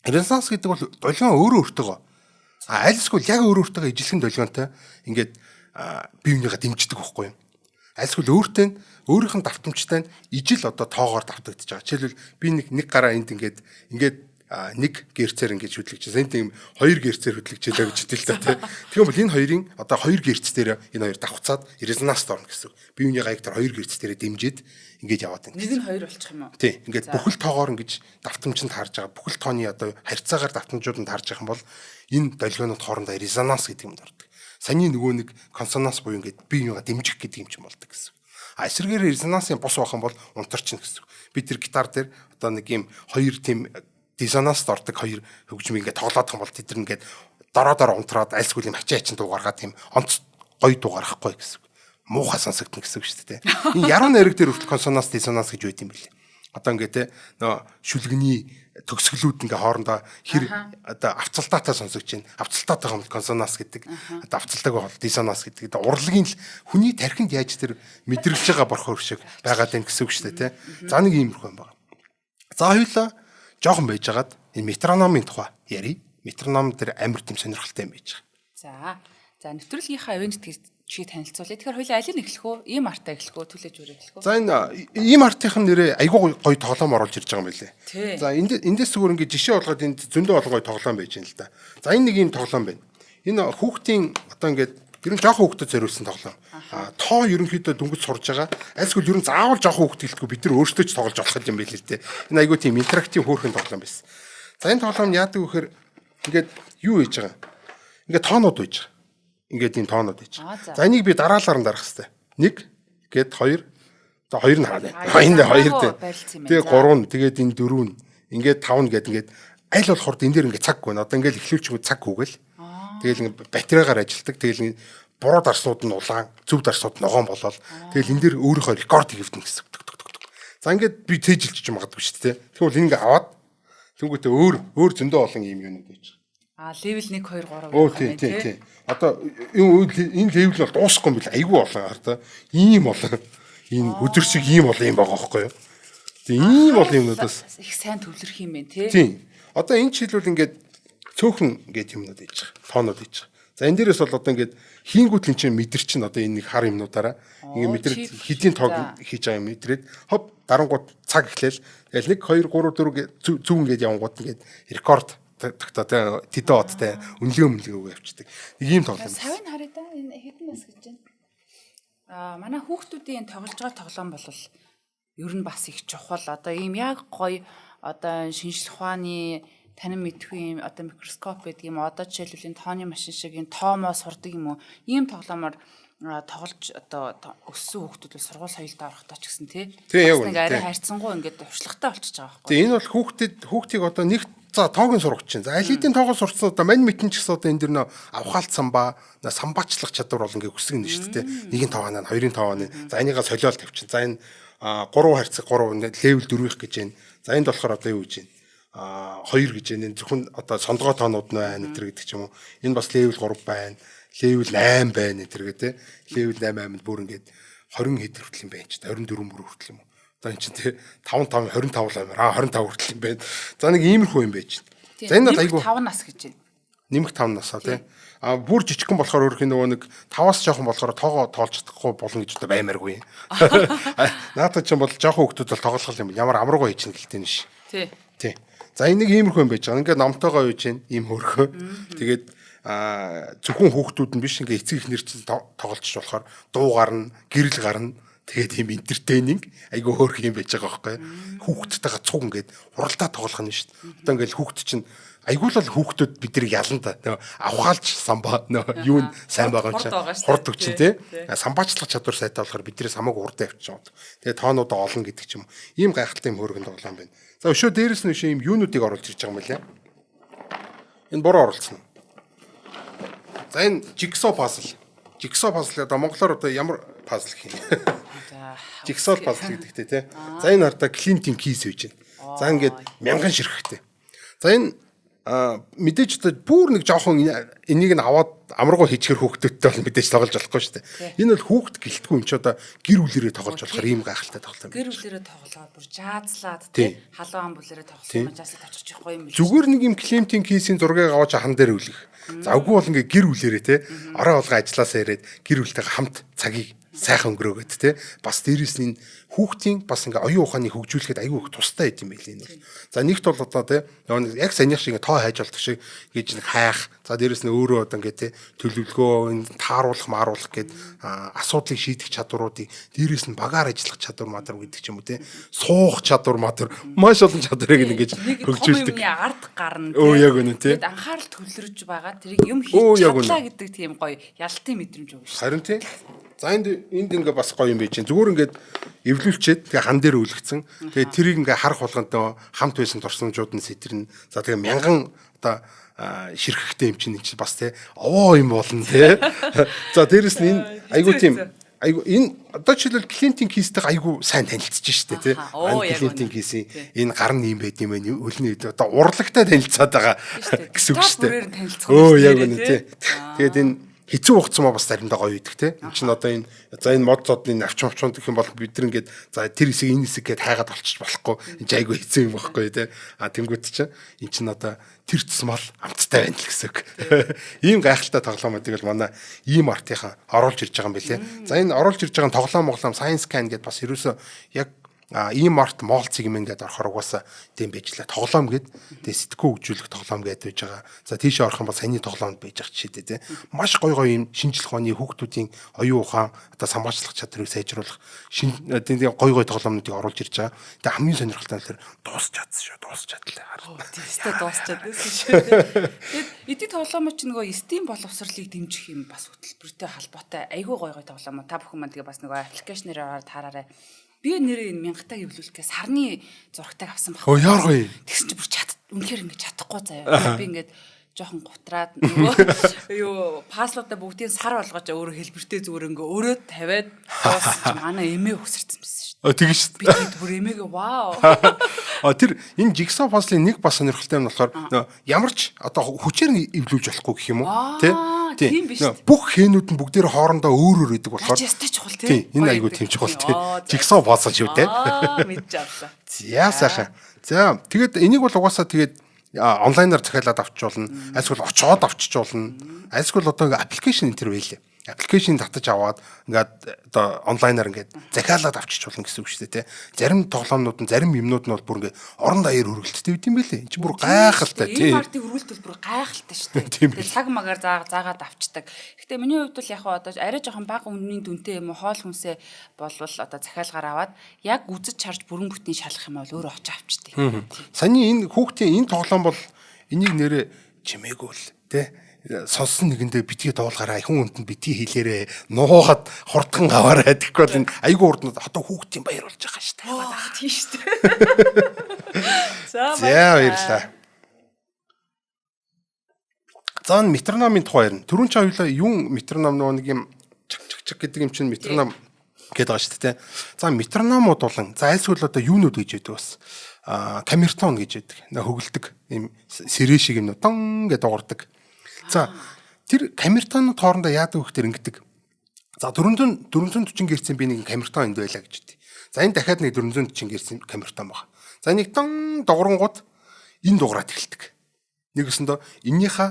Резонанс гэдэг бол долгион өөрөө өөртөөгөө айлсгүй яг өөрөө өөртөөгөө ижилхэн долгионтой ингээд бие бинийгээ дэмждэг байхгүй юу? Айлсгүй өөрийнх нь давтамжтай ижил одоо тоогоор давтагдаж байгаа. Жишээлбэл би нэг гараа энд ингээд нэг герцээр ингэж хөдлөгч. Энд тийм хоёр герцээр хөдлөгчлөө гэж хэлдэг л та тийм. Тийм бол энэ хоёрын одоо хоёр герц дээр энэ хоёр давхцаад резонанс орно гэсэн. Бие биений гаяг дээр хоёр герц дээр дэмжиж ингэж яваад байна. Нэг нь хоёр болчих юм уу? Тийм. Ингээд бүхэл тоогоор ингэж давтамжинд харж байгаа. Бүхэл тооны одоо харьцаагаар давтамжууданд харж байгаа юм бол энэ долгионууд хоорондоо резонанс гэдэг юм дурдаг. Саний нөгөө нэг консонанс буюу ингээд бие биенийг дэмжих гэдэг юм ч юм болдог гэсэн. Эсрэгээр резонансын бус байх юм бол унтарч гэнэ гэсэн. Би тэр гитар дээр одоо нэг юм хоёр тийм диссонанс ордог хоёр хөгжим ингээд тоглоод байгаа бол тэд нар ингээд дороо унтраад альсгүй юм ачаачин дуугаргаад тийм онц гоё дуугарахгүй гэсэн. Муухай сонсогдно гэсэн үг шүү дээ. Энэ яруу найраг дээр хүртэл консонанс диссонанс гэж байт юм билээ. Одоо ингээд те нөө шүлгэний төгсгөлүүд ингээ хоорондоо хэр одоо авцалтаатай сонсогч чинь авцалтаатай юм консонанс гэдэг одоо авцалтайг бол диссонанс гэдэг. Урлагийн л хүний тархинд яаж тэр мэдрэгж байгаа борхоор шиг байгаад байна гэсэн үг шүү дээ те. За нэг иймэрхүү юм байна. За хоёулаа жоохон байжгаад энэ метрономын тухай ярий. Метроном дээр амар тийм сонирхолтой юм байж байгаа. За нэвтрүүлгийнхаа авийн чиг танилцуулъя. Тэгэхээр хоёул алийг эхлэх үү? Ийм артаа эхлэх үү? Түлээж өрөө эхлэх үү? За энэ ийм артынхын нэрээ айгүй гоё тоглоом оруулж ирж байгаа юм билээ. За эндээс зүгээр ингээд жишээ болгоод энд зөндөө олон гоё тоглоом байж байна л да. За энэ нэг ийм тоглоом байна. Энэ хүүхдийн одоо ингээд ер нь жоохон хүүхдэд зориулсан тоглоом. Тоо ерөнхийдөө дүнгэж сурж байгаа. Айлсгүй ер нь заавал жоохон хүүхд гэлтгүй бид нар өөрсдөө ч тоглож болох юм байл л дээ. Энэ айгүй тийм интерактив хөөрхөн тоглоом байсан. За энэ тоглоом яадаг вэхээр ингээд юу хийж байгаа? Ингээд тоонууд байж байгаа. Ингээд ийм тоонууд байж байгаа. За энийг би дараалалаар нь дарах хэрэгтэй. 1 гээд 2. За 2 нь хаана? Энд 2 дээ. Тэгээ 3 нь тэгээд энэ 4 нь ингээд 5 гээд ингээд аль болохоор энэ дээр ингээд цаг гэнэ. Одоо ингээд эхлүүлчихгүй цаг хүүгээл. Тэгэл ингээд батарейгаар ажилтдаг. Тэгэл буруу дарснууд нь улаан, зөв дарснууд нь ногоон болоод тэгэл энэ дээр өөрийнхөө рекорд хийвдэн гэсэн. За ингээд би тээжилж ч магадгүй шүү дээ. Тэгвэл ингэ аваад тэнгуүтээ өөр зөндөө олон юм юмнууд байж байгаа. Левел 1 2 3 тий. Одоо энэ левел бол дуусахгүй юм бил айгүй олон хараа. Ийм олон энэ өдөр шиг ийм олон юм байгаа байхгүй юу? Тэг ийм олон юмнуудаас их сайн төвлөрөх юм байна тий. Тий. Одоо энэ жишээлбэл ингээд цөөхөн ингээд юмнууд байж байгаа. Тоонууд байж байгаа. За энэ дээрээс бол одоо ингээд хийнгүүтлийн чинь мэдэр чинь одоо энэ нэг хар юмнуудаараа ингээд мэдэр хэдийн тоог хийж байгаа юм мэдрээд хоп дарангууд цаг эхлээл тэгэл 1 2 3 4 зүг ингээд явангууд ингээд рекорд тогтоо тэдэн одтай үнэлгээ явчихдаг. Нэг ийм тоглоом. Савын харъя да энэ хэдэн нас гэж байна. Манай хүүхдүүдийн тоглож байгаа тоглоом бол ер нь бас их чухал. Одоо ийм яг гоё одоо шинжлэх ухааны танин мэдгүй юм одоо микроскоп гэдэг юм одоо жишээлбэл тооны машин шиг энэ тоомоо сурдаг юм уу ийм тоглоомоор тоглож одоо өссөн хүүхдүүд бол сургууль соёлд орохдоо ч гэсэн тий нэг арай хайрцангуй ингээд туршлагатай болчихж байгаа байхгүй. Тэгээ энэ бол хүүхдийг одоо нэг за тоогийн сурагч чинь за аль хэдийн тоогоо сурцсан одоо мань мэтэн ч гэсэн одоо энэ дэр нөө авхаалт самбаачлах чадвар бол ингээд өсгөн шүү дээ. Нэгin тоогоо 2-ын тоогоо за энийгээ солиол тавьчин. За энэ 3 харьцаг 3 левел 4-ийнх гэж байна. За энд болохоор одоо юу гэж байна? 2 гэж байна. Зөвхөн одоо сондгоо тоонууд нь байна гэдэг ч юм уу. Энэ бас левел 3 байна. Левел 8 байна гэдэг те. Левел 8-д бүр ингээд 20 хэд хүртэл юм байна ч 24 бүр хүртэл юм уу. Одоо энэ чинь те 5 25 ламаар 25 хүртэл юм байна. За нэг иймэрхүү юм байж байна. За энэ бол айгүй 5 нас гэж байна. Нэмэх 5 насаа те. Бүр жижигхэн болохоор өөрөх нөгөө нэг 5-аас жоохон болохоор тоогоо тоолж чадахгүй болно гэж одоо баймааргүй. Наадад ч юм бол жоохон хүмүүс бол тоглох юм. Ямар амаргүй хийж гэнэ гэлтэй нэш. Тий. За энэ нэг иймэрхүү юм байж байгаа. Ингээд номтойгоо үйж гэн ийм хөрхөө. Тэгээд зөвхөн хүүхдүүд нь биш ингээ эцэг их нэр чинь тоглож болохоор дуу гарна, гэрэл гарна. Тэгээд ийм entertaining айгүй хөөрх юм байж байгаа байхгүй. Хүүхдтэйгээ цуг ингээд уралдаа тоглох нь шүү дээ. Одоо ингээд хүүхд чинь айгүй л хүүхдүүд биднийг ялан та. Авахалж самбаа юу сайн байгаа ч хурд өгч тий. Самбаачлах чадвар сайтай болохоор биднээс хамаагүй урд явчих жоо. Тэгээд тоонуудаа олно гэдэг ч юм. Ийм гайхалтай юм хөөргөн тоглоом байна. За өшөө дээрэс нь өшөө ийм юунуудыг оруулж ирж байгаа юм байна. Энэ буруу оруулсан. За энэ jigsaw puzzle. Jigsaw puzzle одоо монголоор одоо ямар puzzle гэх юм. Jigsaw puzzle гэдэгтэй тий. За энэ хардаа Clinton keys байж байна. За ингээд мянган ширхэгтэй. За энэ мэдээж одоо бүр нэг жоохон энийг нь аваад амаргуу хийчихэр хүүхдүүдтэй бол мэдээж тоглож болохгүй шүү дээ. Энэ бол хүүхд гэлтгүй юм чи одоо гэр бүлэрээ тоглож болохоор ийм гайхалтай тоглоом. Гэр бүлэрээ тоглоод бүр жаазлаад тий халуун бүлэрээ тоглосон жаазлаад авчих гоё юм биш. Зүгээр нэг юм Clinton keys-ийн зургийг аваад хан дээр үлгэх. Завгүй бол ингээ гэр бүлэрээ те орой болгоо ажилласаа ирээд гэр бүлтэйгээ хамт цагийг сайхан өнгөрөөгөөд те бас дээрэс нь хүүхдийн бас ингээ оюун ухааны хөгжүүлэхэд аягүй их тустай байт юм байл энэ бол. За нэгт бол одоо те яг санийх шиг тоо хайж болдог шиг гэж нэг хайх. За дээрэс нь өөрөө одоо ингээ те төлөвлөгөө тааруулах maaруулах гэд асуудлыг шийдэх чадваруудыг дээрэс нь багаар ажиллах чадвар мадар гэдэг ч юм уу те суух чадвар мадар маш олон чадварыг ингэж хөгжүүлдэг. Нэг ард гарна те. Яг үнэ те. Тэгэд анхаарал төвлөрөж байгаа тэрийг юм хийж чадлаа гэдэг тийм гоё ялтын мэдрэмж өгнө шүү. Харин тийм. За энд ингээ бас гоё юм байж чинь. Зүгээр ингээд эвлүүлчихэд тэгээ хан дээр үлгцэн. Тэгээ тэрийг ингээ харах болгонд хамт байсан турсамжууд нь сэтэрнэ. За тэгээ мянган одоо ширхэгтэй юм чинь бас тий овоо юм болно тий. За дээрэс нь энэ айгуу тийм айгуу энэ одоо жишээлбэл Clinton keys-тэй айгуу сайн танилцж штэ тий. Clinton keys-ийн энэ гар нь юм байд юм байна. Өлний одоо урлагтай танилцаад байгаа гэсэн үг штэ. Яг үнэ тий. Тэгээд энэ хэцүү хугацаа бас заримдаа гоё үйдэг те. Энд чинь одоо энэ за энэ мод зодны авч авчунд гэх юм бол бид нар ингээд за тэр хэсэг энэ хэсэг гээд хайгаад олчих болохгүй. Энд чинь айгүй хэцүү юм байхгүй те. Тэнгүүд чинь эн чинь одоо тэр тусмал амттай байна л гэсэн үг. Ийм гайхалтай тоглоомуудыг л манай ийм артынхаа оруулж ирж байгаа юм билэ. За энэ оруулж ирж байгаа тоглоом Science Can гэдээ бас ерөөсөө яг ийм арт моол цэгмэн гэдээ орохоор угаасаа тийм байжлаа тоглоом гэд тэгээ сэтгүү хөгжүүлэх тоглоом гэдээ байж байгаа. За тийшээ орох юм бол саяны тоглоомд байж байгаа жишээтэй тийм маш гоё юм шинжлэх ухааны хүүхдүүдийн оюун ухаан одоо самбаачлах чадрыг сайжруулах тийм гоё тоглоомнуудыг оруулж ирж байгаа. Тэгээ хамгийн сонирхолтой нь тэр дуусч чадсан шүү. Дуусч чадлаа. Тиймээ дуусч чадсан шүү. Тэгээд эдийн тоглоомч нөгөө Steam боловсролыг дэмжих юм бас хөтөлбөртэй холбоотой айгүй гоё тоглоом. Та бүхэн маань тэгээ бас нөгөө аппликейшнээр ороод таараарай. Би нэрээ энэ мянгатаг эвлүүлэхээс сарны зурагтайг авсан баг. Яар гоё. Тэгсэн чи бүр үнэхээр ингэ чадахгүй заяа. Би ингээд жоохон гутраад нөгөө юу паслуудаа бүгдийг сар болгож өөрөө хэлбэртэй зүгээр ингээ өрөөд тавиад дуусчих манай эмээ өсөрцөн байсан шүү дээ. Тэгэж шүү. Би тэгээд бүр эмээгээ вау. Тэр энэ jigsaw puzzle-ийн нэг бас сонирхолтой юм болохоор ямар ч одоо хүчээр эвлүүлж болохгүй гэх юм уу тийм биш. Бүх хээнүүд нь бүгдээр хоорондоо өөр идэг болохоор ястай чухал тийм. Энэ айгүй тийм чухал тийм. Jigsaw puzzle шүү дээ. Мэдж авлаа. За сайхан. За тэгээд энийг бол угаасаа тэгээд онлайнаар захиалаад авчруулна. Альсгүй очоод авчижуулна. Альсгүй одоо ингээ аппликейшн энэ төр байлээ. Аппликейшн татаж аваад ингээд одоо онлайнаар ингээд захиалаад авчижуулна гэсэн үг шүү дээ, тий. Зарим тоглоомнууд нь зарим юмнууд нь бол бүр ингээд орон даяар хөргөлттэй байт юм байлээ. Энд чинь бүр гайхалтай тий. Энэ артыг хөргөлт бол бүр гайхалтай шүү дээ. Тэгээ цаг магаар заагаад авчдаг. Гэхдээ миний хувьд бол яг одоо арай жоохон бага үнийн дүнтэй юм уу хоол хүнсээ болвол одоо захиалгаар аваад яг үзэж харж бүрэн бүтэн шалах юм бол өөрөө очиж авчдаг. Саний энэ хүүхдийн энэ тоглоом бол энийг нэрээ чимээгүй л тий. Сонсон нэгэндээ битгий дуулгаараа хүн хүнд битгий хийлээрээ нуугаад хурдхан аваарай гэхгүй бол энэ айгүй урднууд одоо хүүхдийн баяр болж байгаа шүү дээ. Тийм шүү дээ. За баярлалаа. За метрономын тухай ярина. Түрүүн чи хоёулаа юун метроном нэг юм чиг гэдэг юм чинь метроном гэдэг байгаа шүү дээ. За метрономууд болон за альсгүй л одоо юунууд гэж яддаг бас камертон гэж яддаг. Хөгөлдөг юм сэрээ шиг юм дон гэдэг дуурдаг. За тэр камертонууд хоорондоо яадаг вэ гэхээр ингэдэг. За 440 герцийн би нэг камертон энд байлаа гэж үтээ. За энэ дахиад нэг 440 герцийн камертон байна. За энийг дуурангууд энэ дуурайд эхэлдэг. Нэгэсэндээ эннийхээ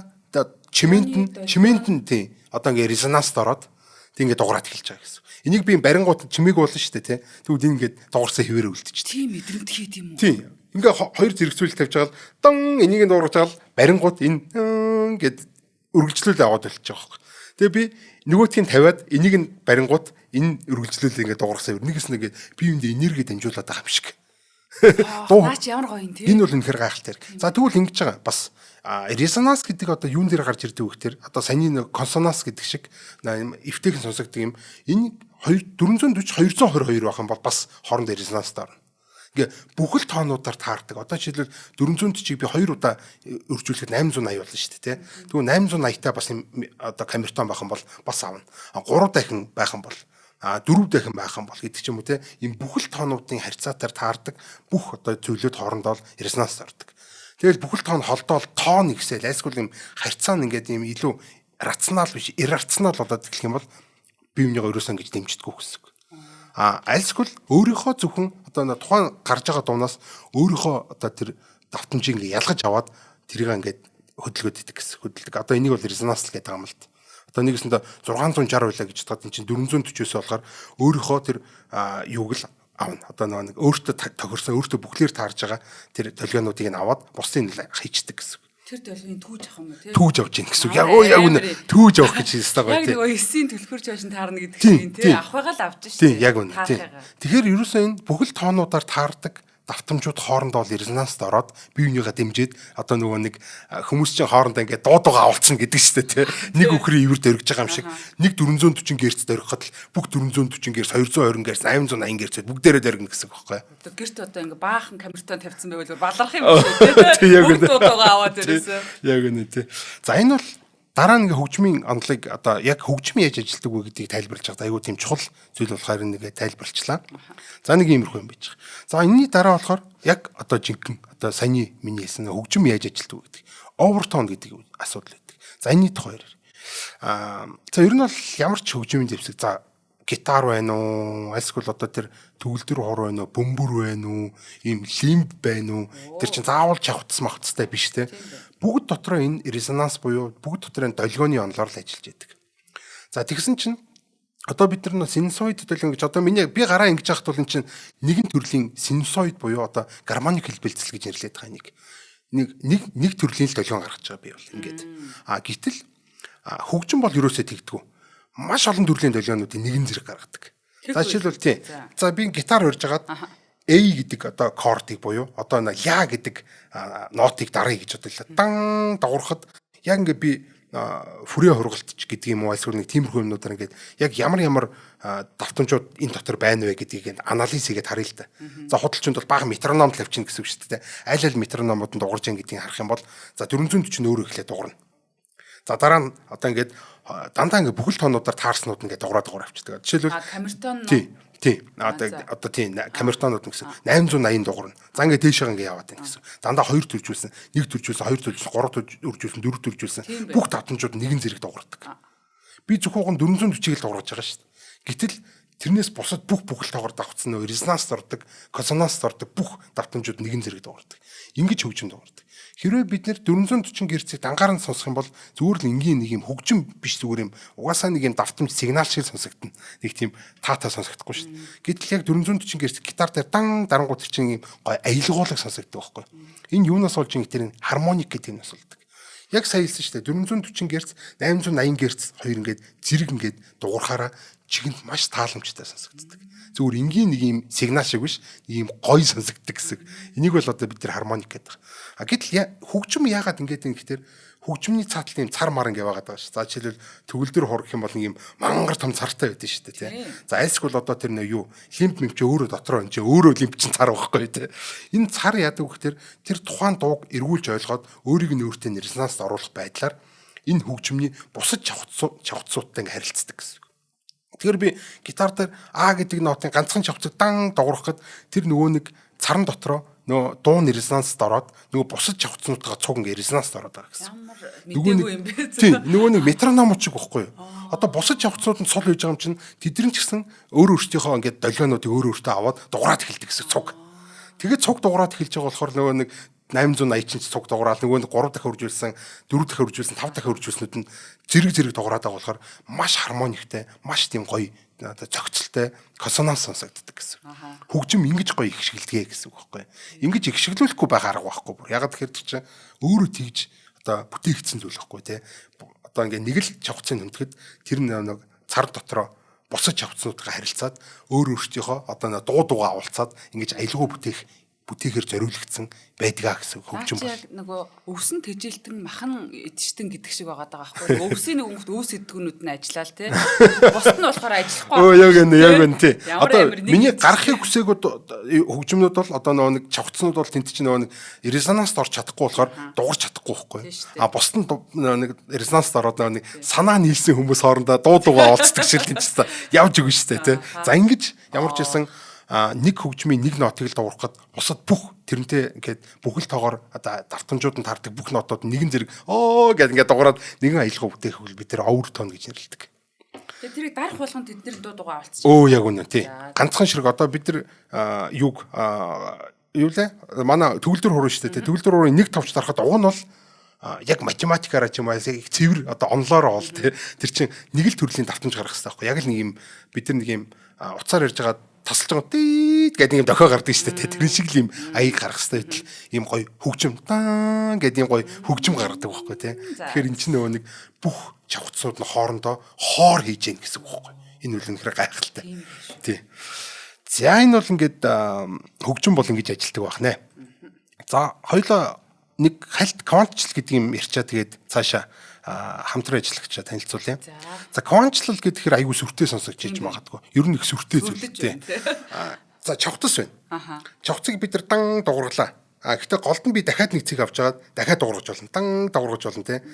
чимээнд нь тий одоо ингээ резонанст ороод тий ингээ дуурайд эхэлж байгаа гэсэн. Энийг би барингууд чимээг болно шүү дээ тий. Тэгвэл энэ ингээ дуурсан хэвээрээ үлдчихэж. Тийм мэдрэмт хийх юм уу? Тий. Ингээ хоёр зэрэгцүүлэлт тавьж байгаа л дан энийг дуургаж байгаа л барингууд энэ гэд үргэлжлүүлээ аваад болчих жоох. Тэгээ би Нөгөөтгийг тавиад энийг нь барингууд энэ үргэлжлүүлээ ингээд дуургасан юм. Нэгээс нэгээд бие биендээ энерги дамжуулаад байгаа юм шиг. Наач ямар гоё юм тий. Энэ бол үнэхээр гайхалтай. За тэгвэл ингэж байгаа. Бас резонанс гэдэг одоо юун дээр гарч ирдэг вэ гэхээр одоо саяны нэг консонанс гэдэг шиг эвтэйхэн сонсогддог юм. Энэ 440 222 байх юм бол бас хоорондоо резонанстай орно. Ингээ бүхэл тоонуудаар таардаг. Одоо жишээлбэл 440-ийг би 2 удаа өржүүлэхэд 880 болно шүү дээ, тий. Тэгвэл 880-таа бас одоо камертон байх юм бол бас аавна. 3 дахин байх юм бол 4 дахин байх юм бол гэдэг ч юм уу, тий. Ийм бүхэл тоонуудын харьцаатаар таардаг бүх одоо зүйлүүд хоорондоо резонанс ордог. Тэгэл бүхэл тоон холдоол тоон ихсэл айлсгүй юм харьцаа нь ингээд ийм илүү рационал биш, иррационал болоод эхлэх юм бол бие бинийгаа ерөөсөө ингэж дэмждэггүй гэсэн. Айлсгүй өөрийнхөө зөвхөн одоо тухайн гарч байгаа дуунаас өөрийнхөө одоо тэр давтамжийг ингээ ялгаж аваад тэрийг ингээд хөдөлгөөд идэг гэсэн. Хөдөлдөг. Одоо энийг бол резонанс л гэдэг юм л та. Одоо нэгэсэндээ 660 байлаа гэж бодоход энэ чинь 440-өөс болохоор өөрийнхөө тэр юуг л аавна. Одоо нэг өөртөө тохирсон өөртөө бүхлээр таарж байгаа тэр толгойнуудыг нь аваад бусдыг нь хийчдэг гэсэн. Тэр толгойн түүж авах юм уу тий? Түүж авч ийн гэсэн. Яг үнэ түүж авах гэж хэлсэн байгаа тий. Яг нэг эсийн төлбөрч байшин таарна гэдэг чинь тий. Авахыгаа л авч шүү. Тий, яг үнэ тий. Тэгэхээр ерөөсөө энэ бүхэл тоонуудаар таардаг давтамжууд хоорондоо резонанст ороод бие бинийгаа дэмжиж одоо нөгөө нэг хүмүүс чинь хоорондоо ингээд дуудуугаа авалцсан гэдэг шүү дээ тий. Нэг үхрийн ивэр дөргиж байгаа юм шиг нэг 440 герц дөргөхөд л бүх 440 герц 220 герц 880 герц бүгдээрээ дөргөнө гэсэн үг байхгүй. Одоо герт одоо ингээд баахан камертон тавьсан байвал баларх юм шүү дээ. Бүх дуудуугаа аваад ирсэн. Яг үнэ тий. За энэ бол дараа нэг хөгжмийн онолыг одоо яг хөгжим яаж ажилтдаг вэ гэдгийг тайлбарлаж байгаа. Айгуу тийм чухал зүйл болохоор нэг тайлбарлчлаа. За нэг иймэрхүү юм байж байгаа. За энэний дараа болохоор яг одоо жинхэнэ одоо саяны миний хэлсэн хөгжим яаж ажилтдаг вэ гэдэг. Овертон гэдэг асуудал байдаг. За энэний тухай ярив. За ер нь бол ямар ч хөгжмийн зэвсэг за гитар байна уу? Альсгүй одоо тэр төгөлдөр хор байна уу? Бөмбөр байна уу? Ийм лимб байна уу? Тэр чинь заавал чавцс мавцтай биш те. Бүгд дотроо энэ резонанс буюу бүгд дотроо энэ долгионы онолоор л ажиллаж байдаг. За тэгсэн чинь одоо бид нар синусоид долгион гэж одоо би гараа ингэж яхад бол эн чинь нэгэн төрлийн синусоид буюу одоо гармоник хэлбэлцэл гэж нэрлэдэг байгаа нэг төрлийн л долгион гаргаж байгаа би бол ингээд. Гэтэл хөгжим бол ерөөсөө тэгдэггүй. Маш олон төрлийн долгионуудыг нэгэн зэрэг гаргадаг. За жишээлбэл тий. За би гитар урьж агаад A гэдэг одоо кордыг буюу одоо ля гэдэг нотыг даръя гэж бодлоо. Дан дагуурхад яг ингээ би хүрээ хургалтч гэдэг юм уу альсгүй нэг тиймэрхүү юмнуудаар ингээд яг ямар давтамжууд энэ дотор байна вэ гэдгийг анализ хийгээд харъя л да. За худалчинд бол бага метроном тавьчихна гэсэн үг шүү дээ. Аль аль метрономууд нь дуурж байгаа гэдгийг харах юм бол за 440 өөрөө эхлээд дуурна. За дараа нь одоо ингээд дандаа ингээд бүхэл тоонуудаар таарснууд ингээд дуураад авчдаг. Жишээлбэл камертон тий. Одоо тий камертонууд гэсэн 880 дуурна. За ингээд дээшээ ингээд яваад байна гэсэн. Дандаа 2 төржүүлсэн, 1 төржүүлсэн, 2 төржүүлсэн, 3 төржүүлсэн, 4 төржүүлсэн. Бүх давтамжууд нэгэн зэрэг дуурдаг. Би зөвхөн 440-ийг л дуургаж байгаа шүү дээ. Гэтэл тэрнээс бусад бүхэл тоогоор давхцсан нөө резонанс ордог, консонанс ордог бүх давтамжууд нэгэн зэрэг дуурдаг. Ингэж хөгжим дуурдаг. Хэрвээ бид нэр 440 герцийг дангаараа сонсох юм бол зүгээр л энгийн нэг юм хөгжим биш зүгээр юм угаасаа нэг юм давтамж сигнал шиг сонсогдно. Нэг тийм таата сонсогдохгүй шүү дээ. Гэтэл яг 440 герц гитар дээр дан дарангууд чинь юм гой аялгуулаг сонсогддог байхгүй. Энэ юунаас болж ин тэр хармоник гэдэг нь асуулдаг. Яг сая хэлсэн шүү дээ 440 герц 880 герц хоёр ингээд зэрэг ингээд дуурахаараа чигэнд маш тааламжтай сонсогддог. Зүгээр энгийн нэг юм сигнал шиг биш, ийм гоё сонсогддог гэсэн. Энийг бол одоо бид нар хармоник гэдэг. Гэтэл хөгжим яагаад ингээд юм гэхээр хөгжмний цаатал ийм цар мар ингээ байгаад байгаа ш. За жишээлбэл төгөлдөр хор гэх юм бол нэг юм мангар том цартай байдаг шүү дээ тий. За альсгүй одоо тэр нэ юу лимп мэмч өөрөө дотроо энэ өөрөө лимп чин цар байхгүй тий. Энэ цар яадаг вэ гэхээр тэр тухайн дууг эргүүлж ойлгоод өөрийг нь өөртөө резонанст оруулах байдлаар энэ хөгжмний бусад чавцуудтай ингээ харилцдаг гэсэн. Тэгэхээр би гитар дээр А гэдэг нотын ганцхан чавцаг дан дуурахад тэр нөгөө нэг царан дотроо нөгөө дуун резонанст ороод нөгөө бусад чавцнуудаа цуг ингээ резонанст ороод байгаа гэсэн. Нөгөө юм бэ? Тийм, нөгөө нэг метроном чиг байхгүй юу? Одоо бусад чавцнууд нь сул хийж байгаа юм чинь тэдний ч гэсэн өөр өөртөөхөө ингээ долгионуудыг өөр өөртөө аваад дуурайд эхэлдэг гэсэн цуг. Тэгээд цуг дуурайд эхэлж байгаа болохоор нөгөө нэг 880 ч цуг дуурайд нөгөө нэг 3 дахин үржүүлсэн, 4 дахин үржүүлсэн, 5 дахин үржүүлснүүд нь зэрэг дуурайд байгаа болохоор маш хармониктэй, маш тийм гоё одоо зохицолтой консонанс сонсогддог гэсэн. Хөгжим ингэж гоё ихшгэлдэгэ гэсэн үг байхгүй. Ингэж ихшгэлүүлэхгүй байх арга байхгүй бүр. Ягаад тэгэхээр чинь өөрөө тэгж одоо бүтээгдсэн зүйл байхгүй тий. одоо ингээ нэг л чавцыг хөндөд тэр нэг цар дотроо бусад чавцнуудтай харилцаад өөртөөхөө одоо нэг дуугаа авалцаад ингэж аялгау бүтээхээр зориулагдсан байдгаа гэсэн хөгжим байна. Яг нөгөө өвсөн тэжилтэн махан эдчтэн гэдэг шиг байгаа даа байхгүй. Өвсийн нэг өвс эдгүүнүүд нь ажиллаа л тий. Бусд нь болохоор ажиллахгүй. Яг энэ тий. Одоо миний гарахыг хүсээгүүд хөгжмнүүд бол одоо нэг чавцнууд бол тент чинь нэг резонанст орж чадахгүй болохоор дуурч чадахгүй байхгүй. Бусд нь нэг резонанст ороод нэг санаа нийлсэн хүмүүс хоорондоо дуугаа олцдог шиг л тэнцсэн явж өгнө шүү дээ тий. За ингэж ямар ч байсан нэг хөгжмийн нэг нотыг л дуурахад бусад бүх тэрнтэй ингээд бүхэл тоогоор одоо давтамжууд нь таардаг бүх нотууд нэгэн зэрэг гэдэг ингээд дуураад нэгэн аялгаа бүтээх хөл бид тэр овер тон гэж нэрлэдэг. Тэгээ тэрийг дарах болгонд тэд нар дуугаа олцсон. Яг үнэ тий. Ганцхан ширэг одоо бид нар юу лээ манай төгөлдөр хуруу шүү дээ. Төгөлдөр хуруу нэг товч дарахад уг нь бол яг математикаараа ч юм уу яг цэвэр одоо онлоороо ол тий. Тэр чинь нэг л төрлийн давтамж гаргах хэрэгтэй байхгүй. Яг л нэг юм бид нар нэг юм уцаар ярьж байгаа тасалж байгаа дийд гэдэг юм дохио гардаг шүү дээ. Тэр шиг л юм аяг гарах хэрэгтэй байтал юм гоё хөгжим таа гэдэг юм гоё хөгжим гаргадаг байхгүй тий. Тэгэхээр эн чинь нөгөө нэг бүх чавцууд нь хоорондоо хоор хийж гин гэсэн үг байхгүй. Энэ үл үнэхээр гайхалтай. Тий. За энэ бол ингээд хөгжим бол ингэж ажилтдаг байх нэ. За хоёлоо нэг хальт квантчлал гэдэг юм ярьчаа тэгээд цаашаа хамтран ажиллагчаа танилцуулъя. За кванчлал гэхээр аюу сүртэй сонсогдож иж магадгүй. Ер нь их сүртэй зүйл дээ. За чавцас байна. Чавцыг бид нар дан дуурглаа. Гэхдээ голд нь би дахиад нэг цэг авч жагаад дахиад дуургаж болно. Дан дуургаж болно те.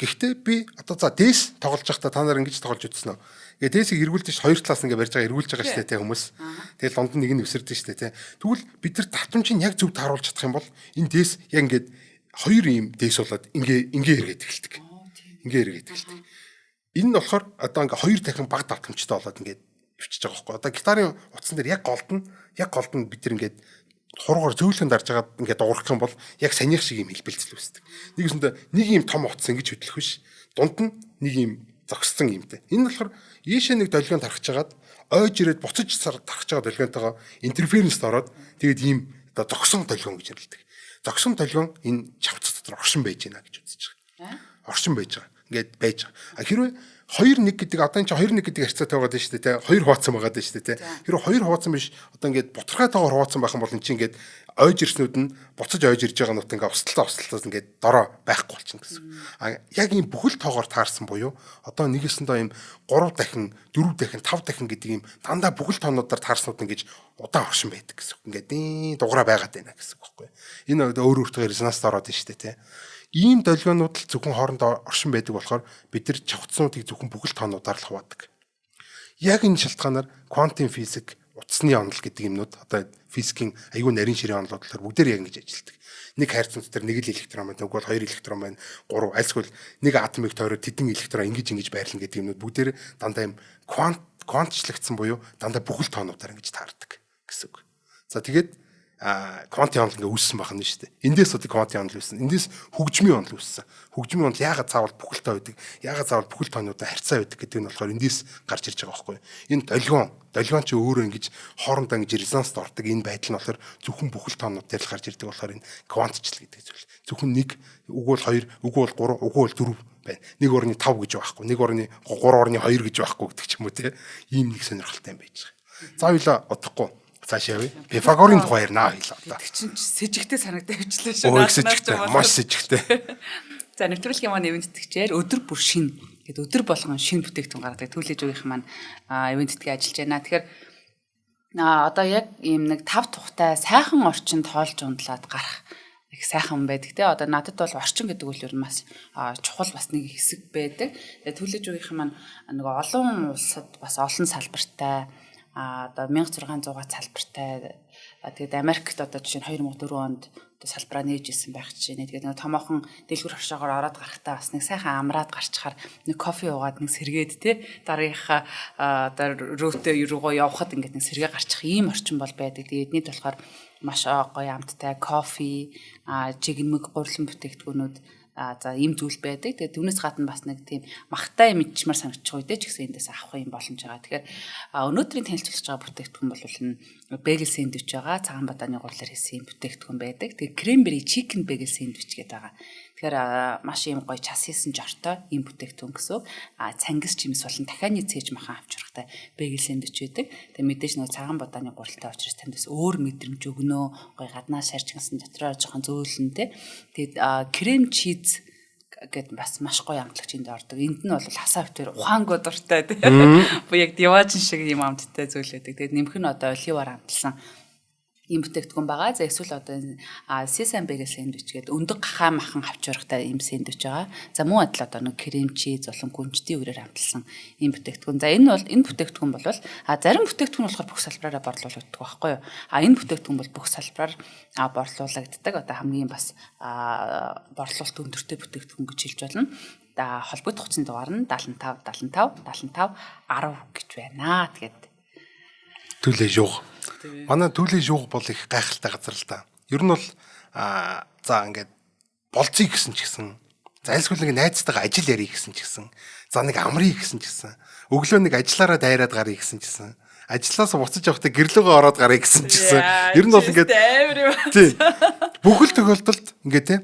Гэхдээ би одоо за дээс тоглож байхдаа та нар ингэж тоглож үзсэн үү? Тэгээ дээсийг эргүүлдэж хоёр талаас ингээ барьж байгаа эргүүлж байгаа шүү дээ те хүмүүс. Тэгэл донд нь нэг нь өсөрдөн шүү дээ те. Тэгвэл бид нар давтамжийг яг зөв тааруулж чадах юм бол энэ дээс яг ингээд хоёр ийм дээс болоод ингээ эргээд эхэлдэг. Ингээ эргээд эхэлдэг. Энэ нь болохоор одоо ингээ хоёр дахин баг давтамжтай болоод ингээд өвчиж байгаа байхгүй. Одоо гитарын утсан дээр яг голд нь бид нар ингээд хуруугаар зөөлхөн дарж агаад ингээд дуурах юм бол яг санийх шиг юм хэлбэлцэл үүсдэг. Нэгэсэндээ нэг ийм том утас ингэж хөдлөх биш. Дунд нь нэг ийм зогссон юмтай. Энэ болохоор ийшээ нэг долгион тархаж агаад ойж ирээд буцаж тархаж байгаа долгионтойгоо интерференст ороод тэгээд ийм одоо зогсон долгион гэж нэрлэдэг. Зогсон долгион энэ чавц дотор оршин байж байна гэж үзэж байгаа. Оршин байж байгаа. Ингээд байж байгаа. Хэрвээ 2-1 гэдэг одоо энэ чинь 2-1 гэдэг харьцаатай байгаа шүү дээ тий. Хоёр хуваацсан байгаа шүү дээ тий. Хэрвээ хоёр хуваацсан биш одоо ингээд бутархайтайгаар хуваацсан байх юм бол энэ чинь ингээд ойж ирснүүд нь буцаж ойж ирж байгаа нут ингээд усталтаас ингээд дороо байхгүй болчихно гэсэн. Яг ийм бүхэл тоогоор таарсан буюу одоо нэгэсэндээ ийм 3 дахин 4 дахин 5 дахин гэдэг ийм дандаа бүхэл тоонуудаар таарснууд ингэж удаан оршин байдаг гэсэн. Ингээд дугаараа байгаад байна гэсэн үг байхгүй. Энэ өөр өөртөө резонанс ороод байна шүү дээ тий. Ийм долгионууд л зөвхөн хоорондоо оршин байдаг болохоор бид нар чавцнуудыг зөвхөн бүхэл тоонуудаар л хуваадаг. Яг энэ шалтгаанаар квантын физик, утасны онол гэдэг юмнууд одоо физикийн аюул нарийн ширээ онолууд болохоор бүгдээр яг ингэж ажилтдаг. Нэг хайрцагт дээр нэг л электрон байна, нөгөө бол хоёр электрон байна, 3 альсгүй нэг атомыг тойроод тэдэн электрон ингэж байрлана гэдэг юмнууд бүгдээр дандаа юм квантчлагдсан буюу дандаа бүхэл тоонуудаар ингэж таардаг гэсэн үг. За тэгээд квантын онол ингээ үүссэн байх нь шүү дээ. Эндээс одоо квантын онол үүссэн. Эндээс хөгжмийн онол үүссэн. Хөгжмийн онол яагаад заавал бүхэлтэй байдаг? Яагаад заавал бүхэл тоонуудаа харьцаа байдаг гэдэг нь болохоор эндээс гарч ирж байгаа байхгүй юу? Энэ долгион ч өөрөө ингэж хоорондоо ингэж резонанст ордог энэ байдал нь болохоор зөвхөн бүхэл тоонууд дээр л гарч ирдэг болохоор энэ квантчлал гэдэг зүйл. Зөвхөн нэг, үг бол 2, үг бол 3, үг бол 4 байна. 1/5 гэж байхгүй. 1/3/2 гэж байхгүй гэдэг ч юм уу те. Ийм нэг сонирхолтой юм байж байгаа. За хоёлаа удахгүй цааш явъя. Пифагорын тухай ярина хоёлаа одоо. Тэг чинь сэжигтэй санагдаж явчлаа шүү. Сэжигтэй, маш сэжигтэй. За нэвтрүүлгийн маань ивент тэтгэжээр өдөр бүр шин гэдэг өдөр болгон шин бүтээгдэхүүн гаргадаг төлөж өгөх маань ивент тэтгэж ажиллаж байна. Тэгэхээр одоо яг ийм нэг 5 тухтай сайхан орчинд тоолж ундлаад гарах их сайхан байдаг те. Одоо надад бол орчин гэдэг үл ер нь бас чухал бас нэг хэсэг байдаг. Тэгээ төлөж өгөх маань нөгөө олон улсад бас олон салбартай одоо 1600-аад салбартай. Тэгээд Америкт одоо жишээ нь 2004 онд одоо салбараа нээж ирсэн байх жишээ. Тэгээд нэг томоохон дэлгүүр хашаагаар ороод гарахтаа бас нэг сайхан амраад гарчхаар нэг кофе уугаад нэг сэргээд те дараагийнхаа одоо рүүтэ руугаа явхад ингээд нэг сэргээ гарчих ийм орчин бол байдаг. Тэгээд эднийд болохоор маш гоё амттай кофе, жигмэг, гурилан бүтээгдэхүүнүүд за ийм зүйл байдаг. Тэгээд түүнээс гадна бас нэг тийм махтай юм идчмар санагдчих үедээ ч гэсэн эндээс авах юм боломж байгаа. Тэгэхээр өнөөдрийн танилцуулж байгаа бүтээгдэхүүн бол энэ бэгэл сэндвич байгаа. Цагаан бадааны гурлаар хийсэн бүтээгдэхүүн байдаг. Тэгээд кренбери чикен бэгэл сэндвич гэдэг байгаа. Тэгэхээр маш юм гоё час хийсэн жортой ийм бүтээгдэхүүн гэсэн. Цангис чимс болон дахианы цээж махан авчрахтай бэгэл сэндвич байдаг. Тэгээ мэдээж нөгөө цагаан бодааны гуралтай учраас танд бас өөр мэдрэмж өгнө. Гоё гаднаа шарчгасан дотроо жоохон зөөлөнтэй. Тэгээд крем чиз гэд бас маш гоё амтлагч энд ордог. Энд нь бол хасаа битэр ухаангууд дуртай тийм. Бу яг диважин шиг юм амттай зөөлөдөг. Тэгээд нэмэх нь одоо оливаар амтлсан ийм бүтээгдэхүүн байгаа. За эсвэл одоо сесам бэгэл сэндвич гэдэг өндөг гахаа махан авчрахтай ийм сэндвич байгаа. За мөн адил одоо нэг крем чиз болон гүнжтийн үрээр амталсан ийм бүтээгдэхүүн. За энэ бүтээгдэхүүн бол зарим бүтээгдэхүүн болохоор бүх салбараараа борлуулагддаг байхгүй юу? Энэ бүтээгдэхүүн бол бүх салбараар борлуулагддаг. Одоо хамгийн бас борлуулалт өндөртэй бүтээгдэхүүн гэж хэлж болно. Холбогдох хүчин дугаар нь 75 75 75 10 гэж байна. Тэгээд Түлээ жууг. Манай түлээ жууг бол их гайхалтай газар л да. Ер нь бол за ингээд болцъё гэсэн ч гэсэн, за альсгүй нэг найзтайгаа ажил ярих гэсэн ч гэсэн, за нэг амрыг гэсэн ч гэсэн, өглөө нэг ажиллаараа дайраад гарыг гэсэн ч гэсэн, ажлаас буцаж явахдаа гэрлөөгөө ороод гарыг гэсэн ч гэсэн. Ер нь бол ингээд тийм. Бүхэл тохиолдолд ингээд те